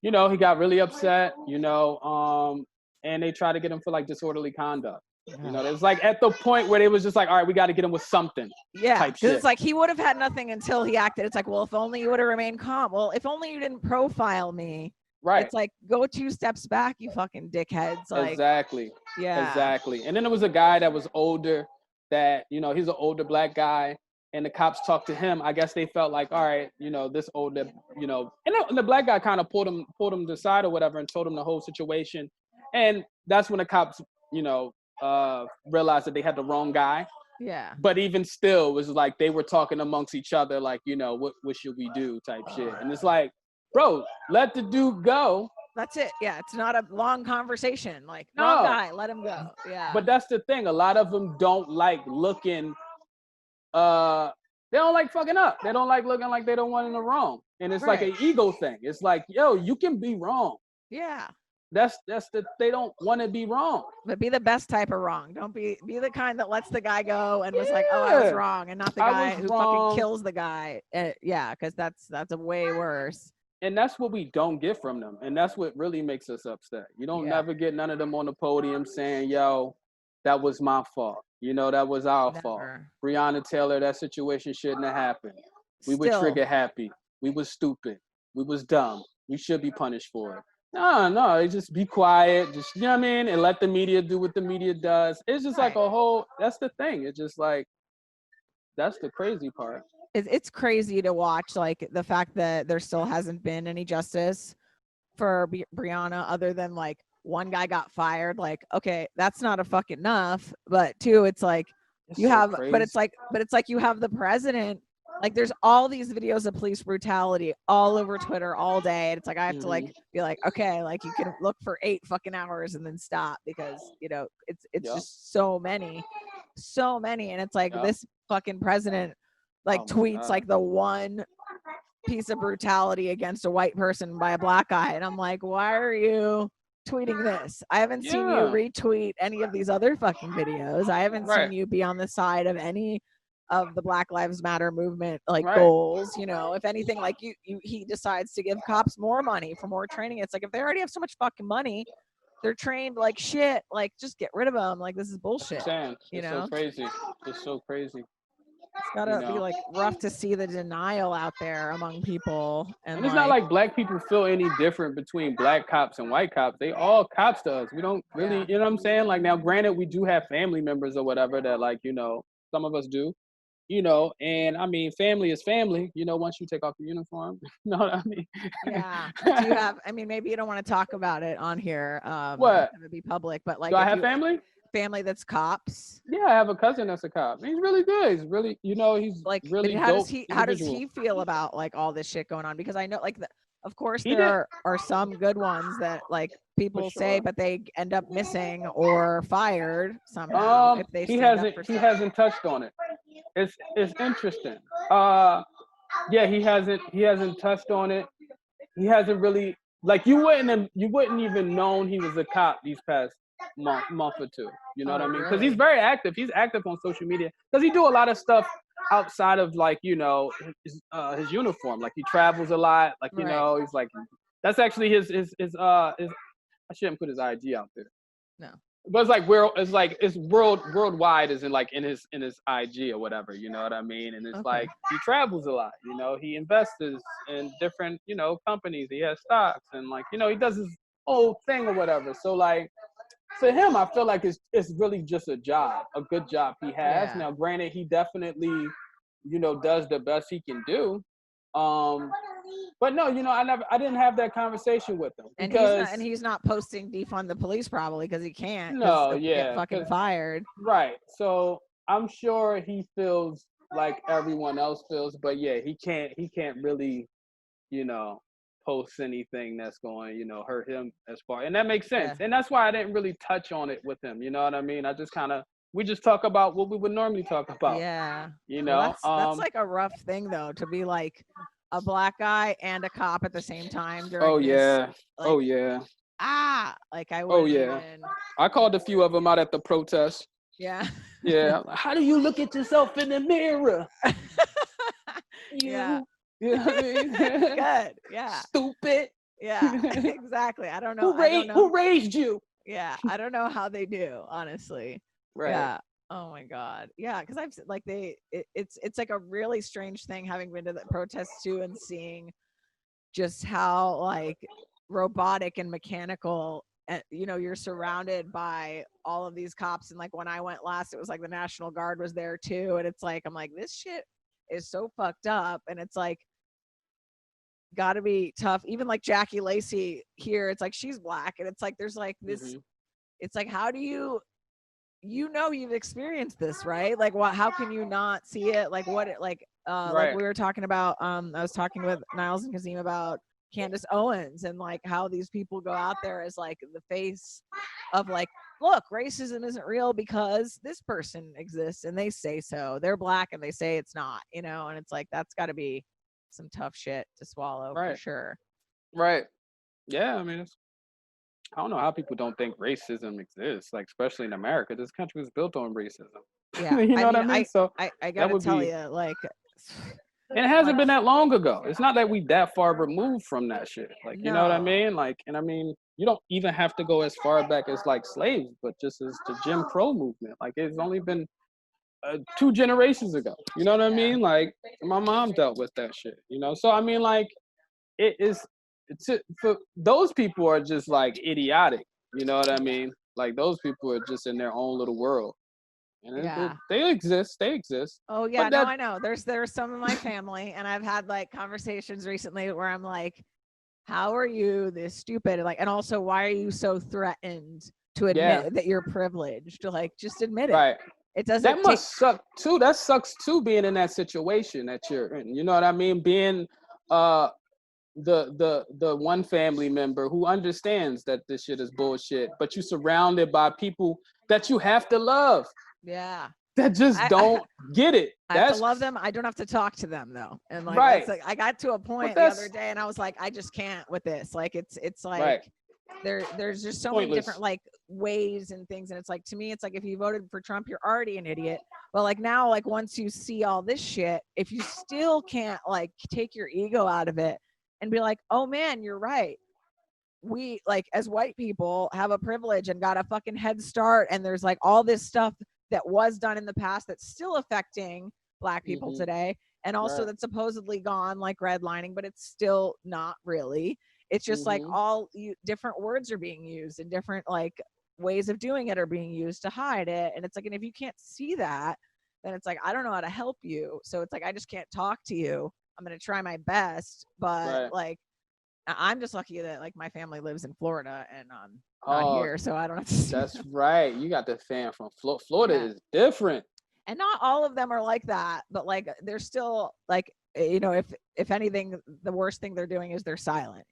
Speaker 1: he got really upset, and they tried to get him for like disorderly conduct. It was like at the point where they was just like, all right, we got to get him with something.
Speaker 2: Yeah, because it's like he would have had nothing until he acted. It's like, well, if only you would have remained calm. Well, if only you didn't profile me. Right. It's like, go 2 steps back, you fucking dickheads. Like,
Speaker 1: exactly.
Speaker 2: Yeah.
Speaker 1: Exactly. And then there was a guy that was older that, he's an older black guy. And the cops talked to him. I guess they felt like, all right, this older, and the black guy kind of pulled him to the side or whatever and told him the whole situation. And that's when the cops, realized that they had the wrong guy.
Speaker 2: Yeah.
Speaker 1: But even still, it was like they were talking amongst each other, like, what should we do type shit. And it's like, bro, let the dude go.
Speaker 2: That's it. Yeah, it's not a long conversation. Like, wrong guy, let him go. Yeah.
Speaker 1: But that's the thing. A lot of them don't like looking. They don't like fucking up. They don't like looking like they don't want in the wrong. And it's like an ego thing. It's like, yo, you can be wrong.
Speaker 2: Yeah.
Speaker 1: They don't want to be wrong.
Speaker 2: But be the best type of wrong. Don't be the kind that lets the guy go and was like, oh, I was wrong, and not the guy who fucking kills the guy. Because that's a way worse.
Speaker 1: And that's what we don't get from them. And that's what really makes us upset. You don't never get none of them on the podium saying, yo, that was my fault. That was our fault. Breonna Taylor, that situation shouldn't have happened. We were trigger happy. We was stupid. We was dumb. We should be punished for it. No, just be quiet. Just, you know what I mean? And let the media do what the media does. It's just like that's the thing. It's just like, that's the crazy part.
Speaker 2: it's crazy to watch, like the fact that there still hasn't been any justice for Breonna, other than like one guy got fired. Like, okay, that's not a fucking enough. But two, it's like
Speaker 1: It's
Speaker 2: you
Speaker 1: so
Speaker 2: have,
Speaker 1: crazy.
Speaker 2: but it's like you have the president. Like, there's all these videos of police brutality all over Twitter all day, and it's like I have to like be like, okay, like you can look for 8 fucking hours and then stop, because you know it's just so many, and it's like this fucking president like tweets like the one piece of brutality against a white person by a black guy, and I'm like, why are you tweeting this? I haven't seen you retweet any of these other fucking videos. I haven't seen you be on the side of any of the Black Lives Matter movement like goals. You know, if anything, like he decides to give cops more money for more training. It's like, if they already have so much fucking money, they're trained like shit, like just get rid of them. Like, this is bullshit. You know,
Speaker 1: so crazy. It's so crazy.
Speaker 2: It's gotta be like rough to see the denial out there among people. And
Speaker 1: it's not like black people feel any different between black cops and white cops. They all cops to us. We don't really, you know what I'm saying? Like, now, granted, we do have family members or whatever that, like, you know, some of us do, you know, and I mean, family is family, you know, once you take off the uniform, you know what I mean?
Speaker 2: Yeah. Do you have, I mean, maybe you don't want to talk about it on here.
Speaker 1: What?
Speaker 2: It would be public, but like,
Speaker 1: do I have family?
Speaker 2: Family that's cops?
Speaker 1: Yeah, I have a cousin that's a cop. He's really good. He's really, you know, he's
Speaker 2: like
Speaker 1: really
Speaker 2: how
Speaker 1: dope.
Speaker 2: How does he feel about like all this shit going on? Because I know, like, of course there are some good ones that like people say, but they end up missing or fired somehow if they stand up for
Speaker 1: he hasn't touched on it. It's interesting. Yeah, he hasn't touched on it. He hasn't really, like, you wouldn't even known he was a cop these past month or two. You know what I mean? Because he's very active. He's active on social media because he do a lot of stuff outside of, like, you know, his uniform. Like, he travels a lot. Like, you know, he's like, that's actually his I shouldn't put his IG out there.
Speaker 2: No.
Speaker 1: But it's worldwide, is in like in his IG or whatever, you know what I mean? And it's like he travels a lot, you know, he invests in different, you know, companies, he has stocks, and, like, you know, he does his whole thing or whatever. So, like, to him, I feel like it's really just a good job he has. Now, granted, he definitely, you know, does the best he can do. But no, you know, I didn't have that conversation with him, because
Speaker 2: and he's not posting defund the police, probably because he can't.
Speaker 1: No,
Speaker 2: get fucking fired.
Speaker 1: Right. So I'm sure he feels like everyone else feels, but yeah, he can't really, you know, post anything that's going, you know, hurt him as far, and that makes sense. And that's why I didn't really touch on it with him. You know what I mean? I just we just talk about what we would normally talk about.
Speaker 2: Yeah.
Speaker 1: You know,
Speaker 2: well, that's like a rough thing though, to be like a black guy and a cop at the same time during like I wouldn't even...
Speaker 1: I called a few of them out at the protest.
Speaker 2: Yeah.
Speaker 1: How do you look at yourself in the mirror?
Speaker 2: Yeah.
Speaker 1: You know what I mean?
Speaker 2: Good. Yeah.
Speaker 1: Stupid.
Speaker 2: Yeah. Exactly. I don't know.
Speaker 1: Who raised you?
Speaker 2: Yeah. I don't know how they do, honestly.
Speaker 1: Right.
Speaker 2: Yeah. Oh my God. Yeah, because I've like it's like a really strange thing, having been to the protests too and seeing just how like robotic and mechanical, you know, you're surrounded by all of these cops. And like when I went last, it was like the National Guard was there too, and it's like, I'm like, this shit is so fucked up. And it's like, gotta be tough. Even like Jackie Lacey here, it's like she's black, and it's like there's like this it's like, how do you know, you've experienced this, right? Like, what, how can you not see it? Like, what it like like we were talking about, I was talking with Niles and Kazim about Candace Owens, and like how these people go out there as like the face of like, look, racism isn't real because this person exists and they say so. They're black and they say it's not, you know? And it's like, that's got to be some tough shit to swallow for sure.
Speaker 1: Right. Yeah, I mean, I don't know how people don't think racism exists, like, especially in America. This country was built on racism.
Speaker 2: Yeah.
Speaker 1: You know what I mean? So
Speaker 2: I gotta tell you, like,
Speaker 1: and it hasn't been that long ago. It's not that we that far removed from that shit. Like, you know what I mean? Like, and I mean, you don't even have to go as far back as like slaves, but just as the Jim Crow movement. Like, it's only been 2 generations ago. You know what I mean? Like, my mom dealt with that shit. You know, so I mean, like, for those people are just like idiotic. You know what I mean? Like, those people are just in their own little world. And
Speaker 2: Yeah.
Speaker 1: they exist. They exist.
Speaker 2: Oh yeah,
Speaker 1: But
Speaker 2: no,
Speaker 1: that
Speaker 2: I know. There's some in my family, and I've had like conversations recently where I'm like, how are you this stupid? Like, and also, why are you so threatened to
Speaker 1: yeah,
Speaker 2: admit that you're privileged? Like, just admit it.
Speaker 1: right.
Speaker 2: It
Speaker 1: That
Speaker 2: doesn't take.
Speaker 1: must suck too. That sucks too, being in that situation that you're in. You know what I mean? Being uh the one family member who understands that this shit is bullshit, but you surrounded by people that you have to love
Speaker 2: Yeah.
Speaker 1: that just
Speaker 2: I
Speaker 1: don't get it.
Speaker 2: I have to
Speaker 1: That's
Speaker 2: love them. I don't have to talk to them though. And like that's
Speaker 1: right.
Speaker 2: like I got to a
Speaker 1: But
Speaker 2: point the other
Speaker 1: that's
Speaker 2: day and I was like, I just can't with this. Like it's like
Speaker 1: right.
Speaker 2: there's just so many different
Speaker 1: Pointless.
Speaker 2: like ways and things. And it's like to me, it's like if you voted for Trump, you're already an idiot. But like now, like once you see all this shit, if you still can't like take your ego out of it and be like, oh man, you're right. We like as white people have a privilege and got a fucking head start, and there's like all this stuff that was done in the past that's still affecting black people
Speaker 1: Hmm.
Speaker 2: today, and also
Speaker 1: Right.
Speaker 2: that's supposedly gone, like redlining, but it's still not really. It's just like
Speaker 1: Hmm.
Speaker 2: all different words are being used and different like ways of doing it are being used to hide it, and it's like, and if you can't see that, then it's like I don't know how to help you, so it's like I just can't talk to you. I'm going to try my best, but
Speaker 1: Right.
Speaker 2: like I'm just lucky that like my family lives in Florida and not
Speaker 1: Oh,
Speaker 2: here, so I don't have to see
Speaker 1: that's
Speaker 2: them.
Speaker 1: right. You got the fan from Florida
Speaker 2: Yeah,
Speaker 1: is different.
Speaker 2: and not all of them are like that, but like they're still like if anything, the worst thing they're doing is they're silent.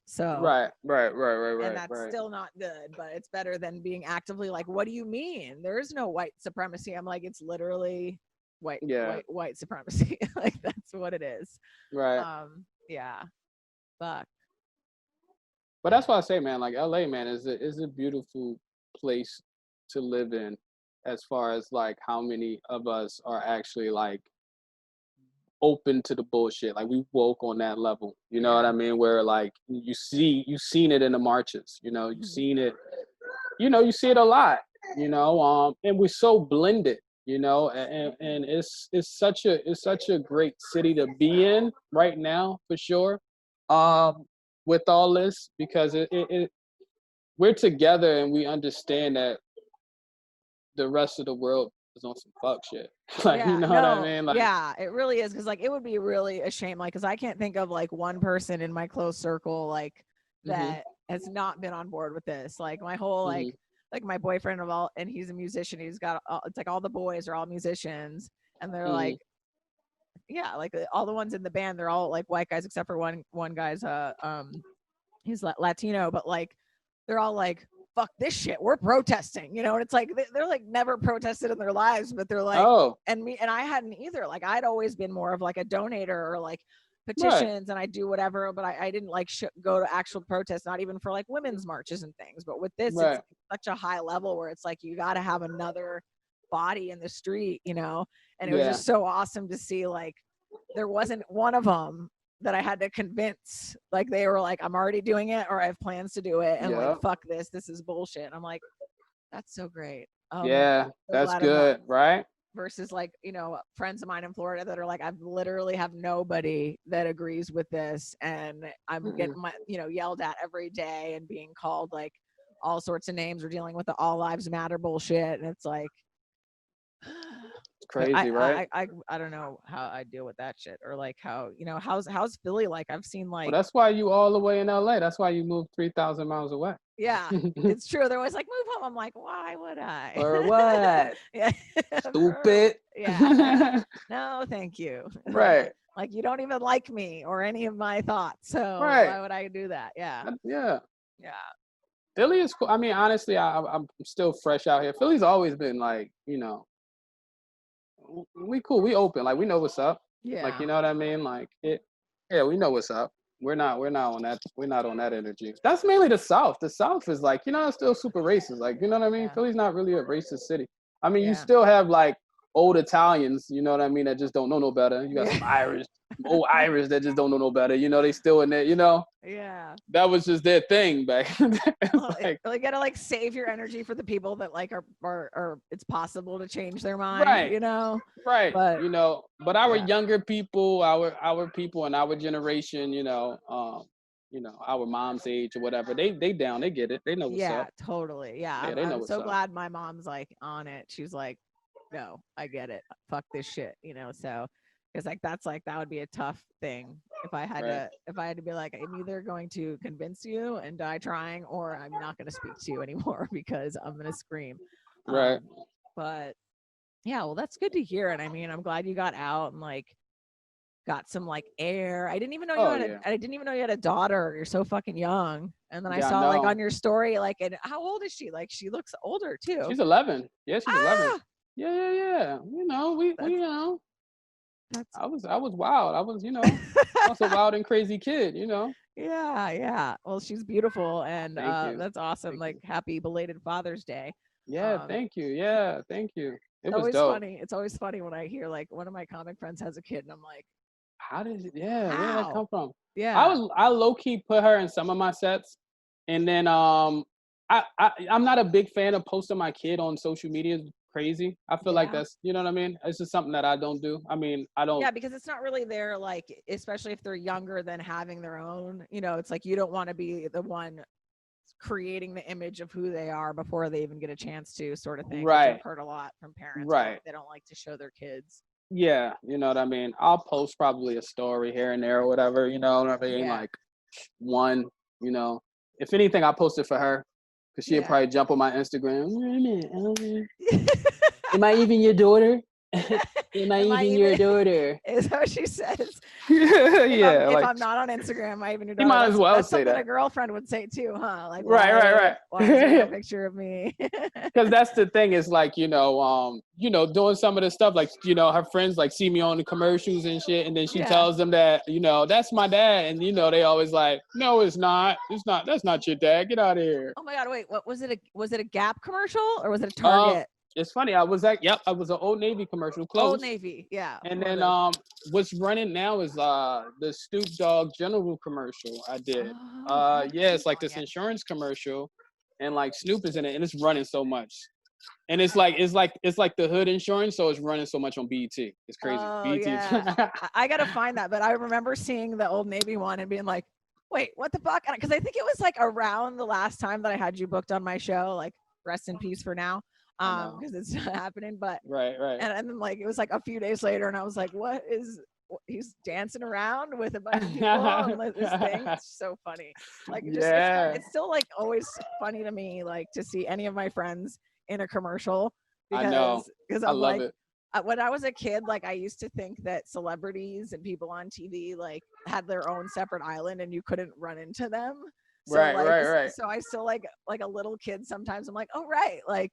Speaker 2: So
Speaker 1: Right. Right. Right. Right.
Speaker 2: and
Speaker 1: Right.
Speaker 2: that's
Speaker 1: Right.
Speaker 2: still not good, but it's better than being actively like, what do you mean? There is no white supremacy. I'm like, it's literally
Speaker 1: Yeah.
Speaker 2: white supremacy. Like that's what it is.
Speaker 1: Right.
Speaker 2: Yeah, fuck.
Speaker 1: But that's why I say, man, like LA, man, is a beautiful place to live in, as far as like how many of us are actually like open to the bullshit. Like we woke on that level. You know what
Speaker 2: Yeah.
Speaker 1: I mean? Where like you seen it in the marches, you
Speaker 2: Mhm.
Speaker 1: seen it, you see it a lot, and we're so blended, and it's such a great city to be in right now for sure. Um with all this, because we're together and we understand that the rest of the world is on some fuck shit. Like, you
Speaker 2: Yeah,
Speaker 1: know what I
Speaker 2: no,
Speaker 1: mean? Like,
Speaker 2: yeah, it really is because like it would be really a shame, like because I can't think of like one person in my close circle like
Speaker 1: hmm
Speaker 2: that has not been on board with this. Like my whole
Speaker 1: hmm
Speaker 2: like my boyfriend of all, and he's a musician. He's got it's like all the boys are all musicians, and they're
Speaker 1: hmm
Speaker 2: like, yeah, like all the ones in the band, they're all like white guys except for one guy's he's Latino, but like they're all like, fuck this shit, we're protesting, and it's like they're like never protested in their lives, but they're like,
Speaker 1: oh,
Speaker 2: and I hadn't either. Like I'd always been more of like a donator or like
Speaker 1: right,
Speaker 2: petitions, and I do whatever, but I didn't like go to actual protests, not even for like women's marches and things. But with this, it's
Speaker 1: right,
Speaker 2: such a high level where it's like you got to have another body in the street. And it was
Speaker 1: yeah,
Speaker 2: just so awesome to see like there wasn't one of them that I had to convince. Like they were like, I'm already doing it or I have plans to do it. And like,
Speaker 1: yeah,
Speaker 2: fuck this. This is bullshit. And I'm like, that's so great. Oh man,
Speaker 1: yeah,
Speaker 2: so
Speaker 1: that's
Speaker 2: glad I'm not
Speaker 1: good, right?
Speaker 2: versus like, friends of mine in Florida that are like, I've literally have nobody that agrees with this. And I'm
Speaker 1: Hmm.
Speaker 2: getting yelled at every day and being called like all sorts of names. We're dealing with the all lives matter bullshit. And it's like,
Speaker 1: It's
Speaker 2: but
Speaker 1: crazy, right?
Speaker 2: I don't know how I deal with that shit, or like how how's Philly like? I've seen
Speaker 1: Well,
Speaker 2: like,
Speaker 1: that's why you all the way in LA. That's why you moved 3,000 miles away.
Speaker 2: yeah, it's true. They're always like, move home. I'm like, why would I?
Speaker 1: Or what?
Speaker 2: Yeah,
Speaker 1: Stupid.
Speaker 2: yeah. No, thank you.
Speaker 1: Right,
Speaker 2: Like you don't even like me or any of my thoughts, so
Speaker 1: right.
Speaker 2: why would I do that? Yeah,
Speaker 1: Yeah.
Speaker 2: yeah,
Speaker 1: Philly is cool. I mean, honestly, I'm still fresh out here. Philly's always been like, we cool, we open, like we know what's up. Like,
Speaker 2: yeah,
Speaker 1: you know what I mean? Like yeah, we know what's up. We're not on that energy. That's mainly the South. The South is like, it's still super racist. Like, you know what I mean?
Speaker 2: yeah,
Speaker 1: Philly's not really a racist city. I mean, you
Speaker 2: yeah,
Speaker 1: still have like old Italians, you know what I mean, that just don't know no better. You got
Speaker 2: yeah,
Speaker 1: some Irish, some old Irish that just don't know no better. They still in there,
Speaker 2: yeah.
Speaker 1: that was just their thing back then. It's
Speaker 2: Well,
Speaker 1: like,
Speaker 2: you gotta like save your energy for the people that like are it's possible to change their mind,
Speaker 1: right. Right,
Speaker 2: But
Speaker 1: but our
Speaker 2: yeah,
Speaker 1: younger people, our people and our generation, our mom's age or whatever, they down, they get it, they know what's
Speaker 2: yeah,
Speaker 1: up.
Speaker 2: totally. Yeah,
Speaker 1: Yeah,
Speaker 2: I'm
Speaker 1: they know
Speaker 2: I'm
Speaker 1: what's
Speaker 2: so
Speaker 1: up.
Speaker 2: glad my mom's like on it. She's like, no, I get it. Fuck this shit, you know. So it's like that would be a tough thing if I had
Speaker 1: Right.
Speaker 2: to be like, I'm either going to convince you and die trying, or I'm not going to speak to you anymore because I'm going to scream.
Speaker 1: Right.
Speaker 2: But yeah, well, that's good to hear. And I mean, I'm glad you got out and like got some like air. I didn't even know
Speaker 1: Oh yeah.
Speaker 2: I didn't even know you had a daughter. You're so fucking young. And then I
Speaker 1: Yeah, I
Speaker 2: saw like
Speaker 1: know.
Speaker 2: on your story, like, and how old is she? Like, she looks older too.
Speaker 1: She's 11. Yeah, she's 11.
Speaker 2: Ah,
Speaker 1: Yeah, yeah, yeah. You know, we
Speaker 2: that's
Speaker 1: you know,
Speaker 2: that's
Speaker 1: I was wild. I was, I was a wild and crazy kid,
Speaker 2: yeah, yeah. Well, she's beautiful, and
Speaker 1: Thank you.
Speaker 2: that's awesome.
Speaker 1: Thank
Speaker 2: Like,
Speaker 1: you.
Speaker 2: happy belated Father's Day.
Speaker 1: Yeah,
Speaker 2: Um,
Speaker 1: thank you. Yeah, thank you. It
Speaker 2: it's
Speaker 1: was
Speaker 2: always
Speaker 1: dope.
Speaker 2: funny. It's always funny when I hear like one of my comic friends has a kid, and I'm like,
Speaker 1: How did it, yeah, where did that
Speaker 2: how?
Speaker 1: come from?
Speaker 2: Yeah,
Speaker 1: I low key put her in some of my sets, and then I'm not a big fan of posting my kid on social media. It's crazy. I feel like
Speaker 2: yeah.
Speaker 1: that's, you know what I mean. It's just something that I don't do. I mean, I don't.
Speaker 2: Yeah, because it's not really their like, especially if they're younger than having their own. You know, it's like you don't want to be the one creating the image of who they are before they even get a chance to, sort of thing, which I've
Speaker 1: Right,
Speaker 2: heard a lot from parents where like
Speaker 1: right.
Speaker 2: they don't like to show their kids.
Speaker 1: Yeah, you know what I mean. I'll post probably a story here and there or whatever. You know what I mean.
Speaker 2: Yeah,
Speaker 1: Like one, you know. If anything, I post it for her because she'd
Speaker 2: yeah.
Speaker 1: probably jump on my Instagram. Wait a minute, am I even your daughter? Am I
Speaker 2: Am I
Speaker 1: even
Speaker 2: even?
Speaker 1: your daughter?
Speaker 2: Is how she says.
Speaker 1: Yeah,
Speaker 2: If
Speaker 1: like
Speaker 2: I'm not on Instagram, am I even your
Speaker 1: you
Speaker 2: daughter?
Speaker 1: might as well
Speaker 2: That's
Speaker 1: say
Speaker 2: something a
Speaker 1: that.
Speaker 2: girlfriend would say too, huh? Like,
Speaker 1: Right, right,
Speaker 2: why is there no
Speaker 1: right.
Speaker 2: picture of me?
Speaker 1: Because that's the thing is like doing some of the stuff like her friends like see me on the commercials and shit, and then she
Speaker 2: Yeah.
Speaker 1: tells them that that's my dad, and they always like, no, it's not, that's not your dad, get out of here.
Speaker 2: Oh my God! Wait, what was it? Was it a Gap commercial or was it a
Speaker 1: Um,
Speaker 2: Target?
Speaker 1: it's funny. I was an Old Navy commercial,
Speaker 2: Old
Speaker 1: close.
Speaker 2: Navy. Yeah,
Speaker 1: And
Speaker 2: one of
Speaker 1: then
Speaker 2: those.
Speaker 1: what's running now is the Snoop Dogg General commercial I did.
Speaker 2: Oh, I haven't
Speaker 1: Yeah,
Speaker 2: seen
Speaker 1: it's
Speaker 2: that
Speaker 1: like
Speaker 2: one
Speaker 1: this
Speaker 2: yet.
Speaker 1: insurance commercial, and like Snoop is in it, and it's running so much. And it's like the hood insurance, so it's running so much on BET. It's crazy.
Speaker 2: Oh
Speaker 1: BET.
Speaker 2: yeah, I gotta find that. But I remember seeing the Old Navy one and being like, wait, what the fuck? Because I think it was like around the last time that I had you booked on my show. Like, rest in peace for now,
Speaker 1: I know.
Speaker 2: because it's not happening. But
Speaker 1: Right, right.
Speaker 2: and then like it was like a few days later, and I was like, what is? He's dancing around with a bunch of people on this thing. It's so funny. Like,
Speaker 1: Yeah,
Speaker 2: it's still like always funny to me, like to see any of my friends in a commercial
Speaker 1: I know.
Speaker 2: because
Speaker 1: I
Speaker 2: I'm
Speaker 1: love
Speaker 2: like,
Speaker 1: it.
Speaker 2: when I was a kid, like I used to think that celebrities and people on TV like had their own separate island and you couldn't run into them. So
Speaker 1: Right,
Speaker 2: like,
Speaker 1: right, right.
Speaker 2: so I still like a little kid. Sometimes I'm like, oh right, like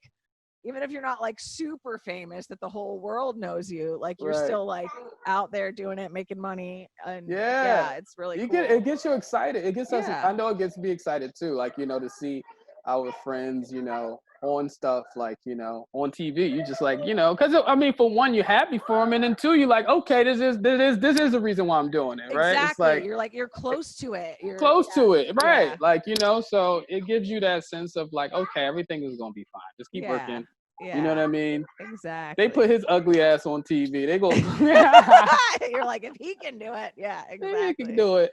Speaker 2: even if you're not like super famous that the whole world knows you, like you're
Speaker 1: Right.
Speaker 2: still like out there doing it, making money, and
Speaker 1: Yeah.
Speaker 2: yeah, it's really
Speaker 1: You get
Speaker 2: cool.
Speaker 1: it gets you excited. It gets us,
Speaker 2: Yeah,
Speaker 1: I know it gets me excited too. Like, to see our friends, on stuff like, on TV. You just like, because I mean, for one, you're happy for them, and then two, you're like, okay, this is the reason why I'm doing it, right? It's
Speaker 2: exactly.
Speaker 1: like
Speaker 2: You're close to it.
Speaker 1: close to it, right?
Speaker 2: Yeah,
Speaker 1: Like, so it gives you that sense of like, okay, everything is gonna be fine. Just keep
Speaker 2: yeah,
Speaker 1: working. You know what
Speaker 2: yeah,
Speaker 1: I mean? They put
Speaker 2: exactly.
Speaker 1: his ugly ass on TV. They go,
Speaker 2: You're like, if he can do it, yeah,
Speaker 1: they can
Speaker 2: exactly.
Speaker 1: do it.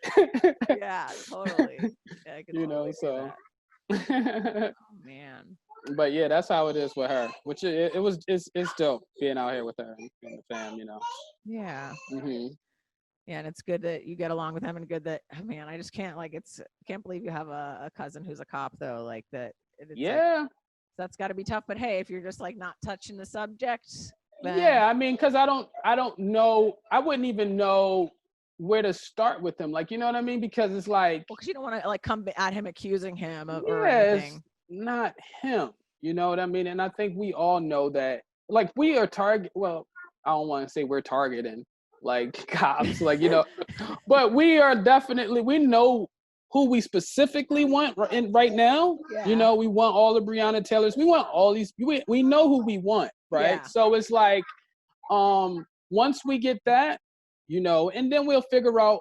Speaker 2: Yeah, totally. Yeah, I could totally see
Speaker 1: So.
Speaker 2: that. Oh man.
Speaker 1: But yeah, that's how it is with her. Which it's dope being out here with her and the fam.
Speaker 2: Yeah.
Speaker 1: Hmm.
Speaker 2: Yeah, and it's good that you get along with him, and good that, oh man, I just can't like I can't believe you have a cousin who's a cop though. Like that it's like
Speaker 1: Yeah,
Speaker 2: that's got to be tough. But hey, if you're just like not touching the subject, then
Speaker 1: yeah. I mean, cause I don't know. I wouldn't even know where to start with him. Like, you know what I mean? Because it's like,
Speaker 2: well, because you don't want to like come at him accusing him or
Speaker 1: yeah, it's
Speaker 2: anything.
Speaker 1: not him. You know what I mean? And I think we all know that. Like, we are target. Well, I don't want to say we're targeting like cops, like, but we know who we specifically want right now.
Speaker 2: Yeah.
Speaker 1: We want all the Breonna Taylors. We want all these. We know who we want, right?
Speaker 2: Yeah.
Speaker 1: So it's like, once we get that, and then we'll figure out.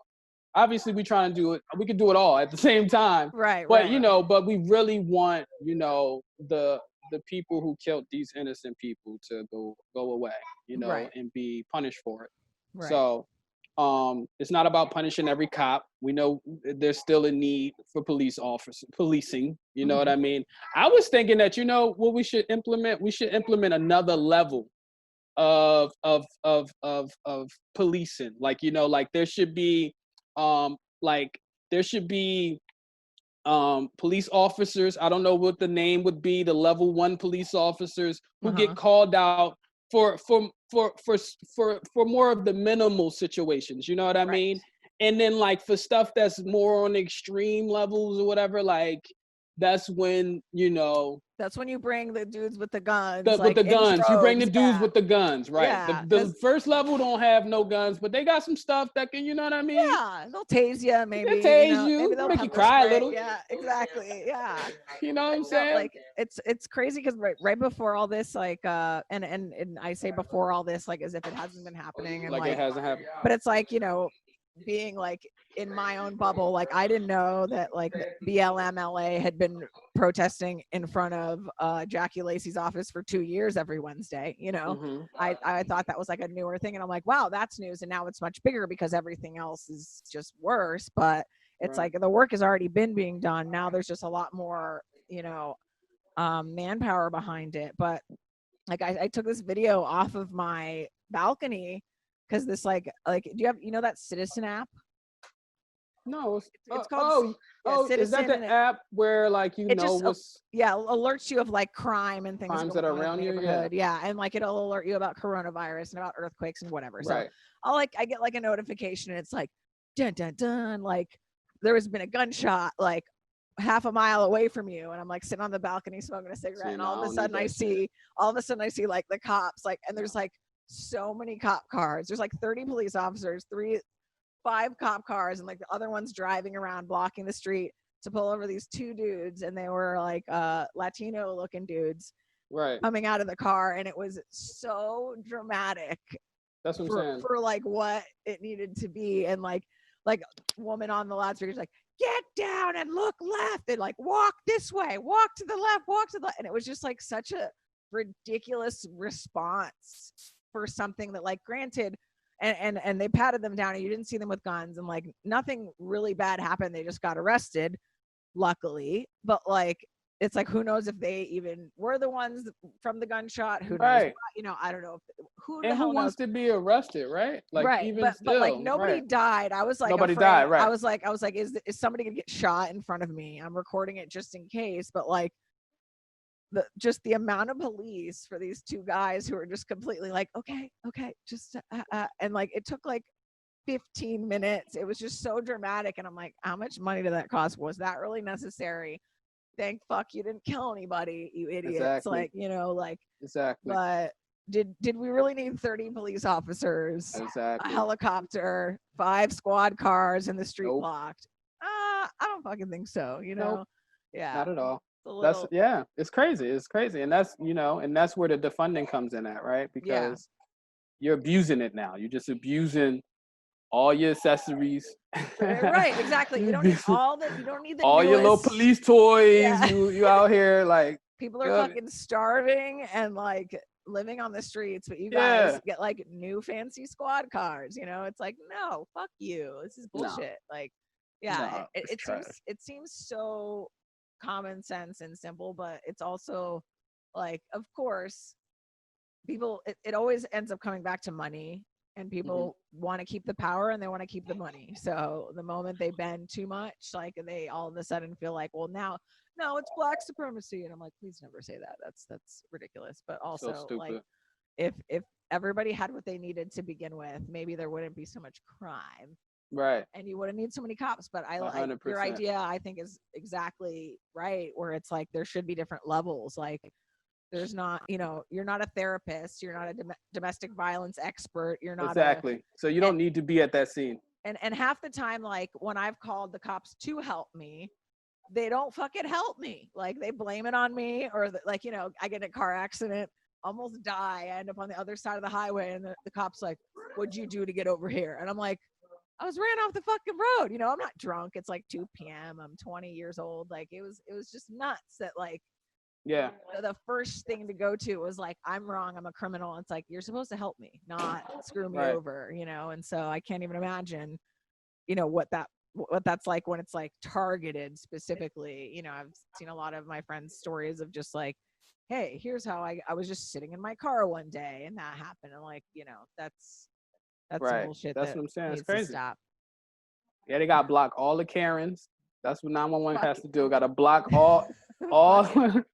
Speaker 1: Obviously, we try and do it. We can do it all at the same time,
Speaker 2: Right.
Speaker 1: but
Speaker 2: Right.
Speaker 1: but we really want the people who killed these innocent people to go away,
Speaker 2: Right.
Speaker 1: and be punished for it.
Speaker 2: Right.
Speaker 1: So, it's not about punishing every cop. We know there's still a need for policing. You know what
Speaker 2: Mhm.
Speaker 1: I mean? I was thinking that what we should implement. We should implement another level of policing. Like, you know, like like there should be police officers. I don't know what the name would be, the level 1 police officers who get called out for more of the minimal situations, you know what I mean? And then like for stuff that's more on extreme levels or whatever, like that's when, you know,
Speaker 2: that's when you bring the dudes with the guns,
Speaker 1: with
Speaker 2: like
Speaker 1: the
Speaker 2: in
Speaker 1: guns. You bring the
Speaker 2: droves,
Speaker 1: dudes with the guns, right?
Speaker 2: yeah,
Speaker 1: The first level don't have no guns, but they got some stuff that can, you know what I mean?
Speaker 2: yeah, they'll tase you, maybe,
Speaker 1: They tase
Speaker 2: you know, maybe
Speaker 1: you,
Speaker 2: they'll
Speaker 1: make you
Speaker 2: pepper
Speaker 1: cry a
Speaker 2: spray.
Speaker 1: little.
Speaker 2: Yeah, exactly. Yeah.
Speaker 1: You know what I'm
Speaker 2: No,
Speaker 1: saying?
Speaker 2: like it's crazy because right before all this, like and I say before all this, like as if it hasn't been happening, and
Speaker 1: Like it hasn't happened.
Speaker 2: but it's like, you know, being like in my own bubble, like I didn't know that like BLMLA had been protesting in front of Jackie Lacey's office for 2 years every Wednesday. You know, I thought that was like a newer thing, and I'm like, wow, that's news, and now it's much bigger because everything else is just worse. But it's like the work has already been being done. Now there's just a lot more, you know, manpower behind it. But like I took this video off of my balcony because this like do you have, you know, that Citizen app?
Speaker 1: No,
Speaker 2: It's called
Speaker 1: is that
Speaker 2: Citizen,
Speaker 1: the app where like you
Speaker 2: it
Speaker 1: know
Speaker 2: just
Speaker 1: what's
Speaker 2: alerts you of like crime and things
Speaker 1: crimes
Speaker 2: going
Speaker 1: that are
Speaker 2: on in
Speaker 1: around
Speaker 2: the
Speaker 1: you?
Speaker 2: neighborhood. Yeah, and like it'll alert you about coronavirus and about earthquakes and whatever. So
Speaker 1: Right.
Speaker 2: I get like a notification and it's like dun dun dun, like there has been a gunshot like half a mile away from you, and I'm like sitting on the balcony smoking a cigarette, and all of a sudden I see like the cops, like, and there's like so many cop cars. There's like 30 police officers, 5 cop cars, and like the other ones driving around blocking the street to pull over these 2 dudes, and they were like Latino looking dudes
Speaker 1: Right.
Speaker 2: coming out of the car, and it was so dramatic.
Speaker 1: That's what I'm saying.
Speaker 2: For like what it needed to be, and like woman on the loudspeakers like, get down and look left, and like walk this way, walk to the left, walk to the left. And it was just like such a ridiculous response for something that, like, granted, and they patted them down and you didn't see them with guns, and like nothing really bad happened, they just got arrested, luckily. But like it's like, who knows if they even were the ones from the gunshot? Who knows?
Speaker 1: Right.
Speaker 2: You know, I don't know. Who
Speaker 1: and
Speaker 2: the hell
Speaker 1: who wants
Speaker 2: knows?
Speaker 1: to be arrested, right? Like
Speaker 2: Right,
Speaker 1: even
Speaker 2: but like
Speaker 1: still,
Speaker 2: nobody
Speaker 1: right.
Speaker 2: died. I was like
Speaker 1: Nobody
Speaker 2: afraid.
Speaker 1: died, right.
Speaker 2: I was like, is somebody gonna get shot in front of me? I'm recording it just in case. But like just the amount of police for these 2 guys who are just completely like, okay, just and like it took like 15 minutes. It was just so dramatic, and I'm like, how much money did that cost? Was that really necessary? Thank fuck you didn't kill anybody, you idiots.
Speaker 1: Exactly.
Speaker 2: Like, you know, like
Speaker 1: exactly.
Speaker 2: But did we really need 30 police officers,
Speaker 1: exactly.
Speaker 2: a helicopter, 5 squad cars, and the street blocked? I don't fucking think so, you know.
Speaker 1: Nope.
Speaker 2: Yeah,
Speaker 1: Not at all.
Speaker 2: little,
Speaker 1: that's it's crazy, and that's, you know, and that's where the defunding comes in at, right? Because you're abusing it now. You're just abusing all your accessories.
Speaker 2: Right, exactly. You don't need you don't need the
Speaker 1: all
Speaker 2: newest,
Speaker 1: your little police toys. You out here like
Speaker 2: people are fucking starving and like living on the streets, but you guys get like new fancy squad cars, you know. It's like, no, fuck you, this is bullshit. Like, it seems so common sense and simple, but it's also like, of course, people, it always ends up coming back to money, and people want to keep the power and they want to keep the money. So the moment they bend too much, like they all of a sudden feel like, well, now it's black supremacy, and I'm like, please never say that. That's ridiculous. But also, like, if everybody had what they needed to begin with, maybe there wouldn't be so much crime,
Speaker 1: right?
Speaker 2: And you wouldn't need so many cops. But I like your idea. I think is exactly right, where it's like there should be different levels. Like, there's not, you know, you're not a therapist, you're not a domestic violence expert, you're not
Speaker 1: so you don't need to be at that scene.
Speaker 2: And half the time, like when I've called the cops to help me, they don't fucking help me. Like, they blame it on me, or like, you know, I get in a car accident, almost die, I end up on the other side of the highway, and the cop's like, what'd you do to get over here? And I'm like, I was ran off the fucking road. You know, I'm not drunk. It's like 2 p.m. I'm 20 years old. Like, it was just nuts that, like, the first thing to go to was like, I'm wrong, I'm a criminal. It's like, you're supposed to help me, not screw me over, you know. And so I can't even imagine, you know, what that's like when it's like targeted specifically. You know, I've seen a lot of my friends' stories of just like hey, here's how I was just sitting in my car one day and that happened. And like, that's some
Speaker 1: Right.
Speaker 2: bullshit
Speaker 1: That's
Speaker 2: that
Speaker 1: what I'm saying. It's
Speaker 2: needs to
Speaker 1: crazy.
Speaker 2: stop.
Speaker 1: Yeah, they got to block all the Karens. That's what 911 has
Speaker 2: Fucking
Speaker 1: to do. Got to block all,
Speaker 2: fucking the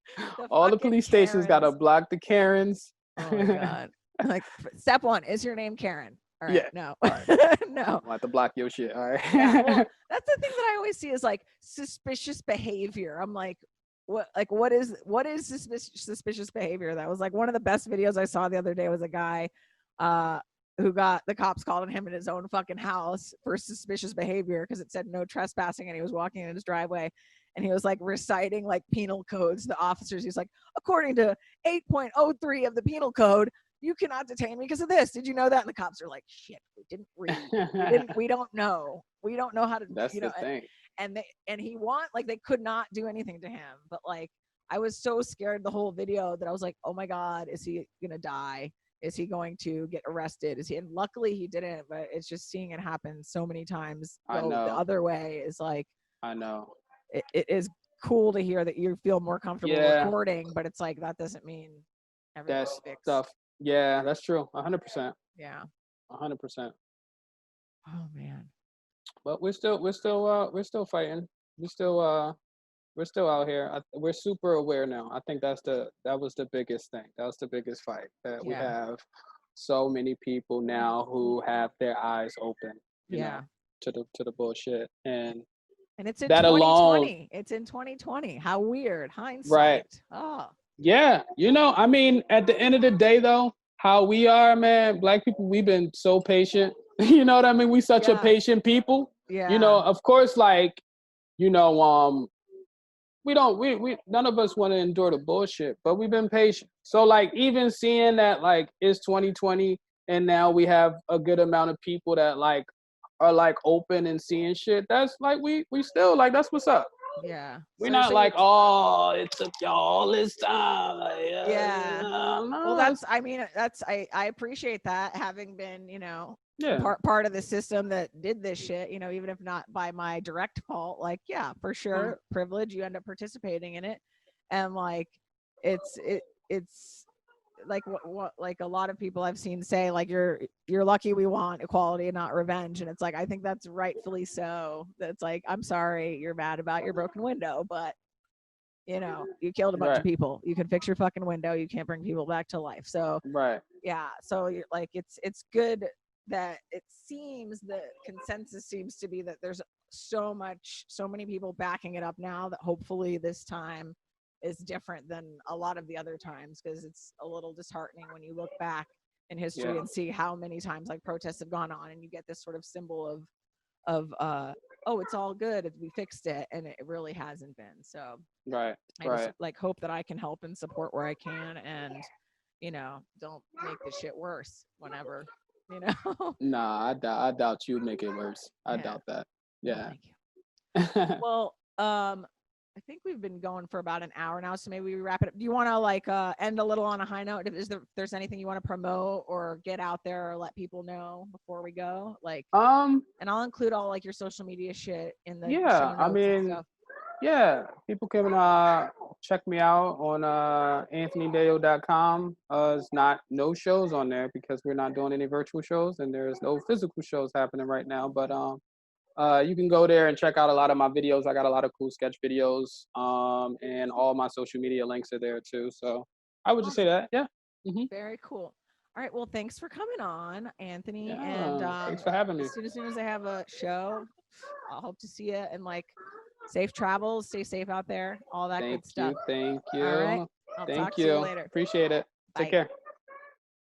Speaker 1: all the
Speaker 2: fucking
Speaker 1: police stations. Got to
Speaker 2: Karens.
Speaker 1: block the Karens.
Speaker 2: Oh my God. Like step one, is your name Karen? All right.
Speaker 1: Yeah.
Speaker 2: No.
Speaker 1: All right.
Speaker 2: No.
Speaker 1: I'll have to block your shit. All right.
Speaker 2: Yeah. Well, that's the thing that I always see is like suspicious behavior. I'm like, what is suspicious behavior? That was like one of the best videos I saw the other day was a guy who got the cops called on him in his own fucking house for suspicious behavior because it said no trespassing and he was walking in his driveway and he was like reciting like penal codes to the officers. He's like, according to 8.03 of the penal code, you cannot detain me because of this. Did you know that? And the cops are like, shit, we didn't read. We don't know. We don't know how to,
Speaker 1: That's the thing.
Speaker 2: and he like they could not do anything to him. But like I was so scared the whole video that I was like, oh my God, is he gonna die? Is he going to get arrested? Is he? And luckily he didn't, but it's just seeing it happen so many times go the other way is like,
Speaker 1: I know.
Speaker 2: It is cool to hear that you feel more comfortable recording, but it's like that doesn't mean everything's fixed.
Speaker 1: Stuff. Yeah, that's true. 100%.
Speaker 2: Yeah.
Speaker 1: 100%.
Speaker 2: Oh man.
Speaker 1: But we're still fighting. We're still out here. We're super aware now. I think that was the biggest thing. That was the biggest fight that we have. So many people now who have their eyes open, you know, to the bullshit, and
Speaker 2: it's in
Speaker 1: that
Speaker 2: 2020.
Speaker 1: Alone,
Speaker 2: it's in 2020. How weird hindsight.
Speaker 1: Right.
Speaker 2: Oh.
Speaker 1: Yeah, I mean, at the end of the day, though, how we are, man, Black people, we've been so patient. You know what I mean? We such a patient people.
Speaker 2: Yeah.
Speaker 1: You know, of course, like, we none of us want to endure the bullshit, but we've been patient. So like even seeing that like it's 2020 and now we have a good amount of people that like are like open and seeing shit, that's like we still like that's what's up.
Speaker 2: Yeah.
Speaker 1: We're not like, oh, it took y'all all this time. Like,
Speaker 2: yeah.
Speaker 1: No,
Speaker 2: well, I appreciate that, having been, part of the system that did this shit, even if not by my direct fault, like, yeah, for sure, privilege, you end up participating in it. And like, it's like what like a lot of people I've seen say, like, you're lucky we want equality and not revenge. And it's like, I think that's rightfully so. That's like, I'm sorry you're mad about your broken window, but you killed a bunch of people. You can fix your fucking window. You can't bring people back to life. So yeah. So you're like, it's good that it seems the consensus seems to be that there's so many people backing it up now that hopefully this time is different than a lot of the other times, because it's a little disheartening when you look back in history and see how many times like protests have gone on and you get this sort of symbol of oh, it's all good, we fixed it, and it really hasn't been. So I just like hope that I can help and support where I can, and don't make the shit worse whenever.
Speaker 1: Nah, I doubt you'd make it worse. I doubt that. Yeah.
Speaker 2: Well, thank you. Well, I think we've been going for about an hour now, so maybe we wrap it up. Do you want to like end a little on a high note? If there's anything you want to promote or get out there or let people know before we go, like, and I'll include all like your social media shit in the show notes. I mean,
Speaker 1: people can check me out on anthonydayo.com. It's not no shows on there because we're not doing any virtual shows and there's no physical shows happening right now, but you can go there and check out a lot of my videos. I got a lot of cool sketch videos, and all my social media links are there too. So I would just say that,
Speaker 2: Very cool. All right, well, thanks for coming on, Anthony.
Speaker 1: And thanks for having me.
Speaker 2: As soon as I have a show, I'll hope to see you, and like, safe travels, stay safe out there, all that good stuff.
Speaker 1: Thank you.
Speaker 2: All right, I'll talk to you later.
Speaker 1: Appreciate it.
Speaker 2: Bye.
Speaker 1: Take care.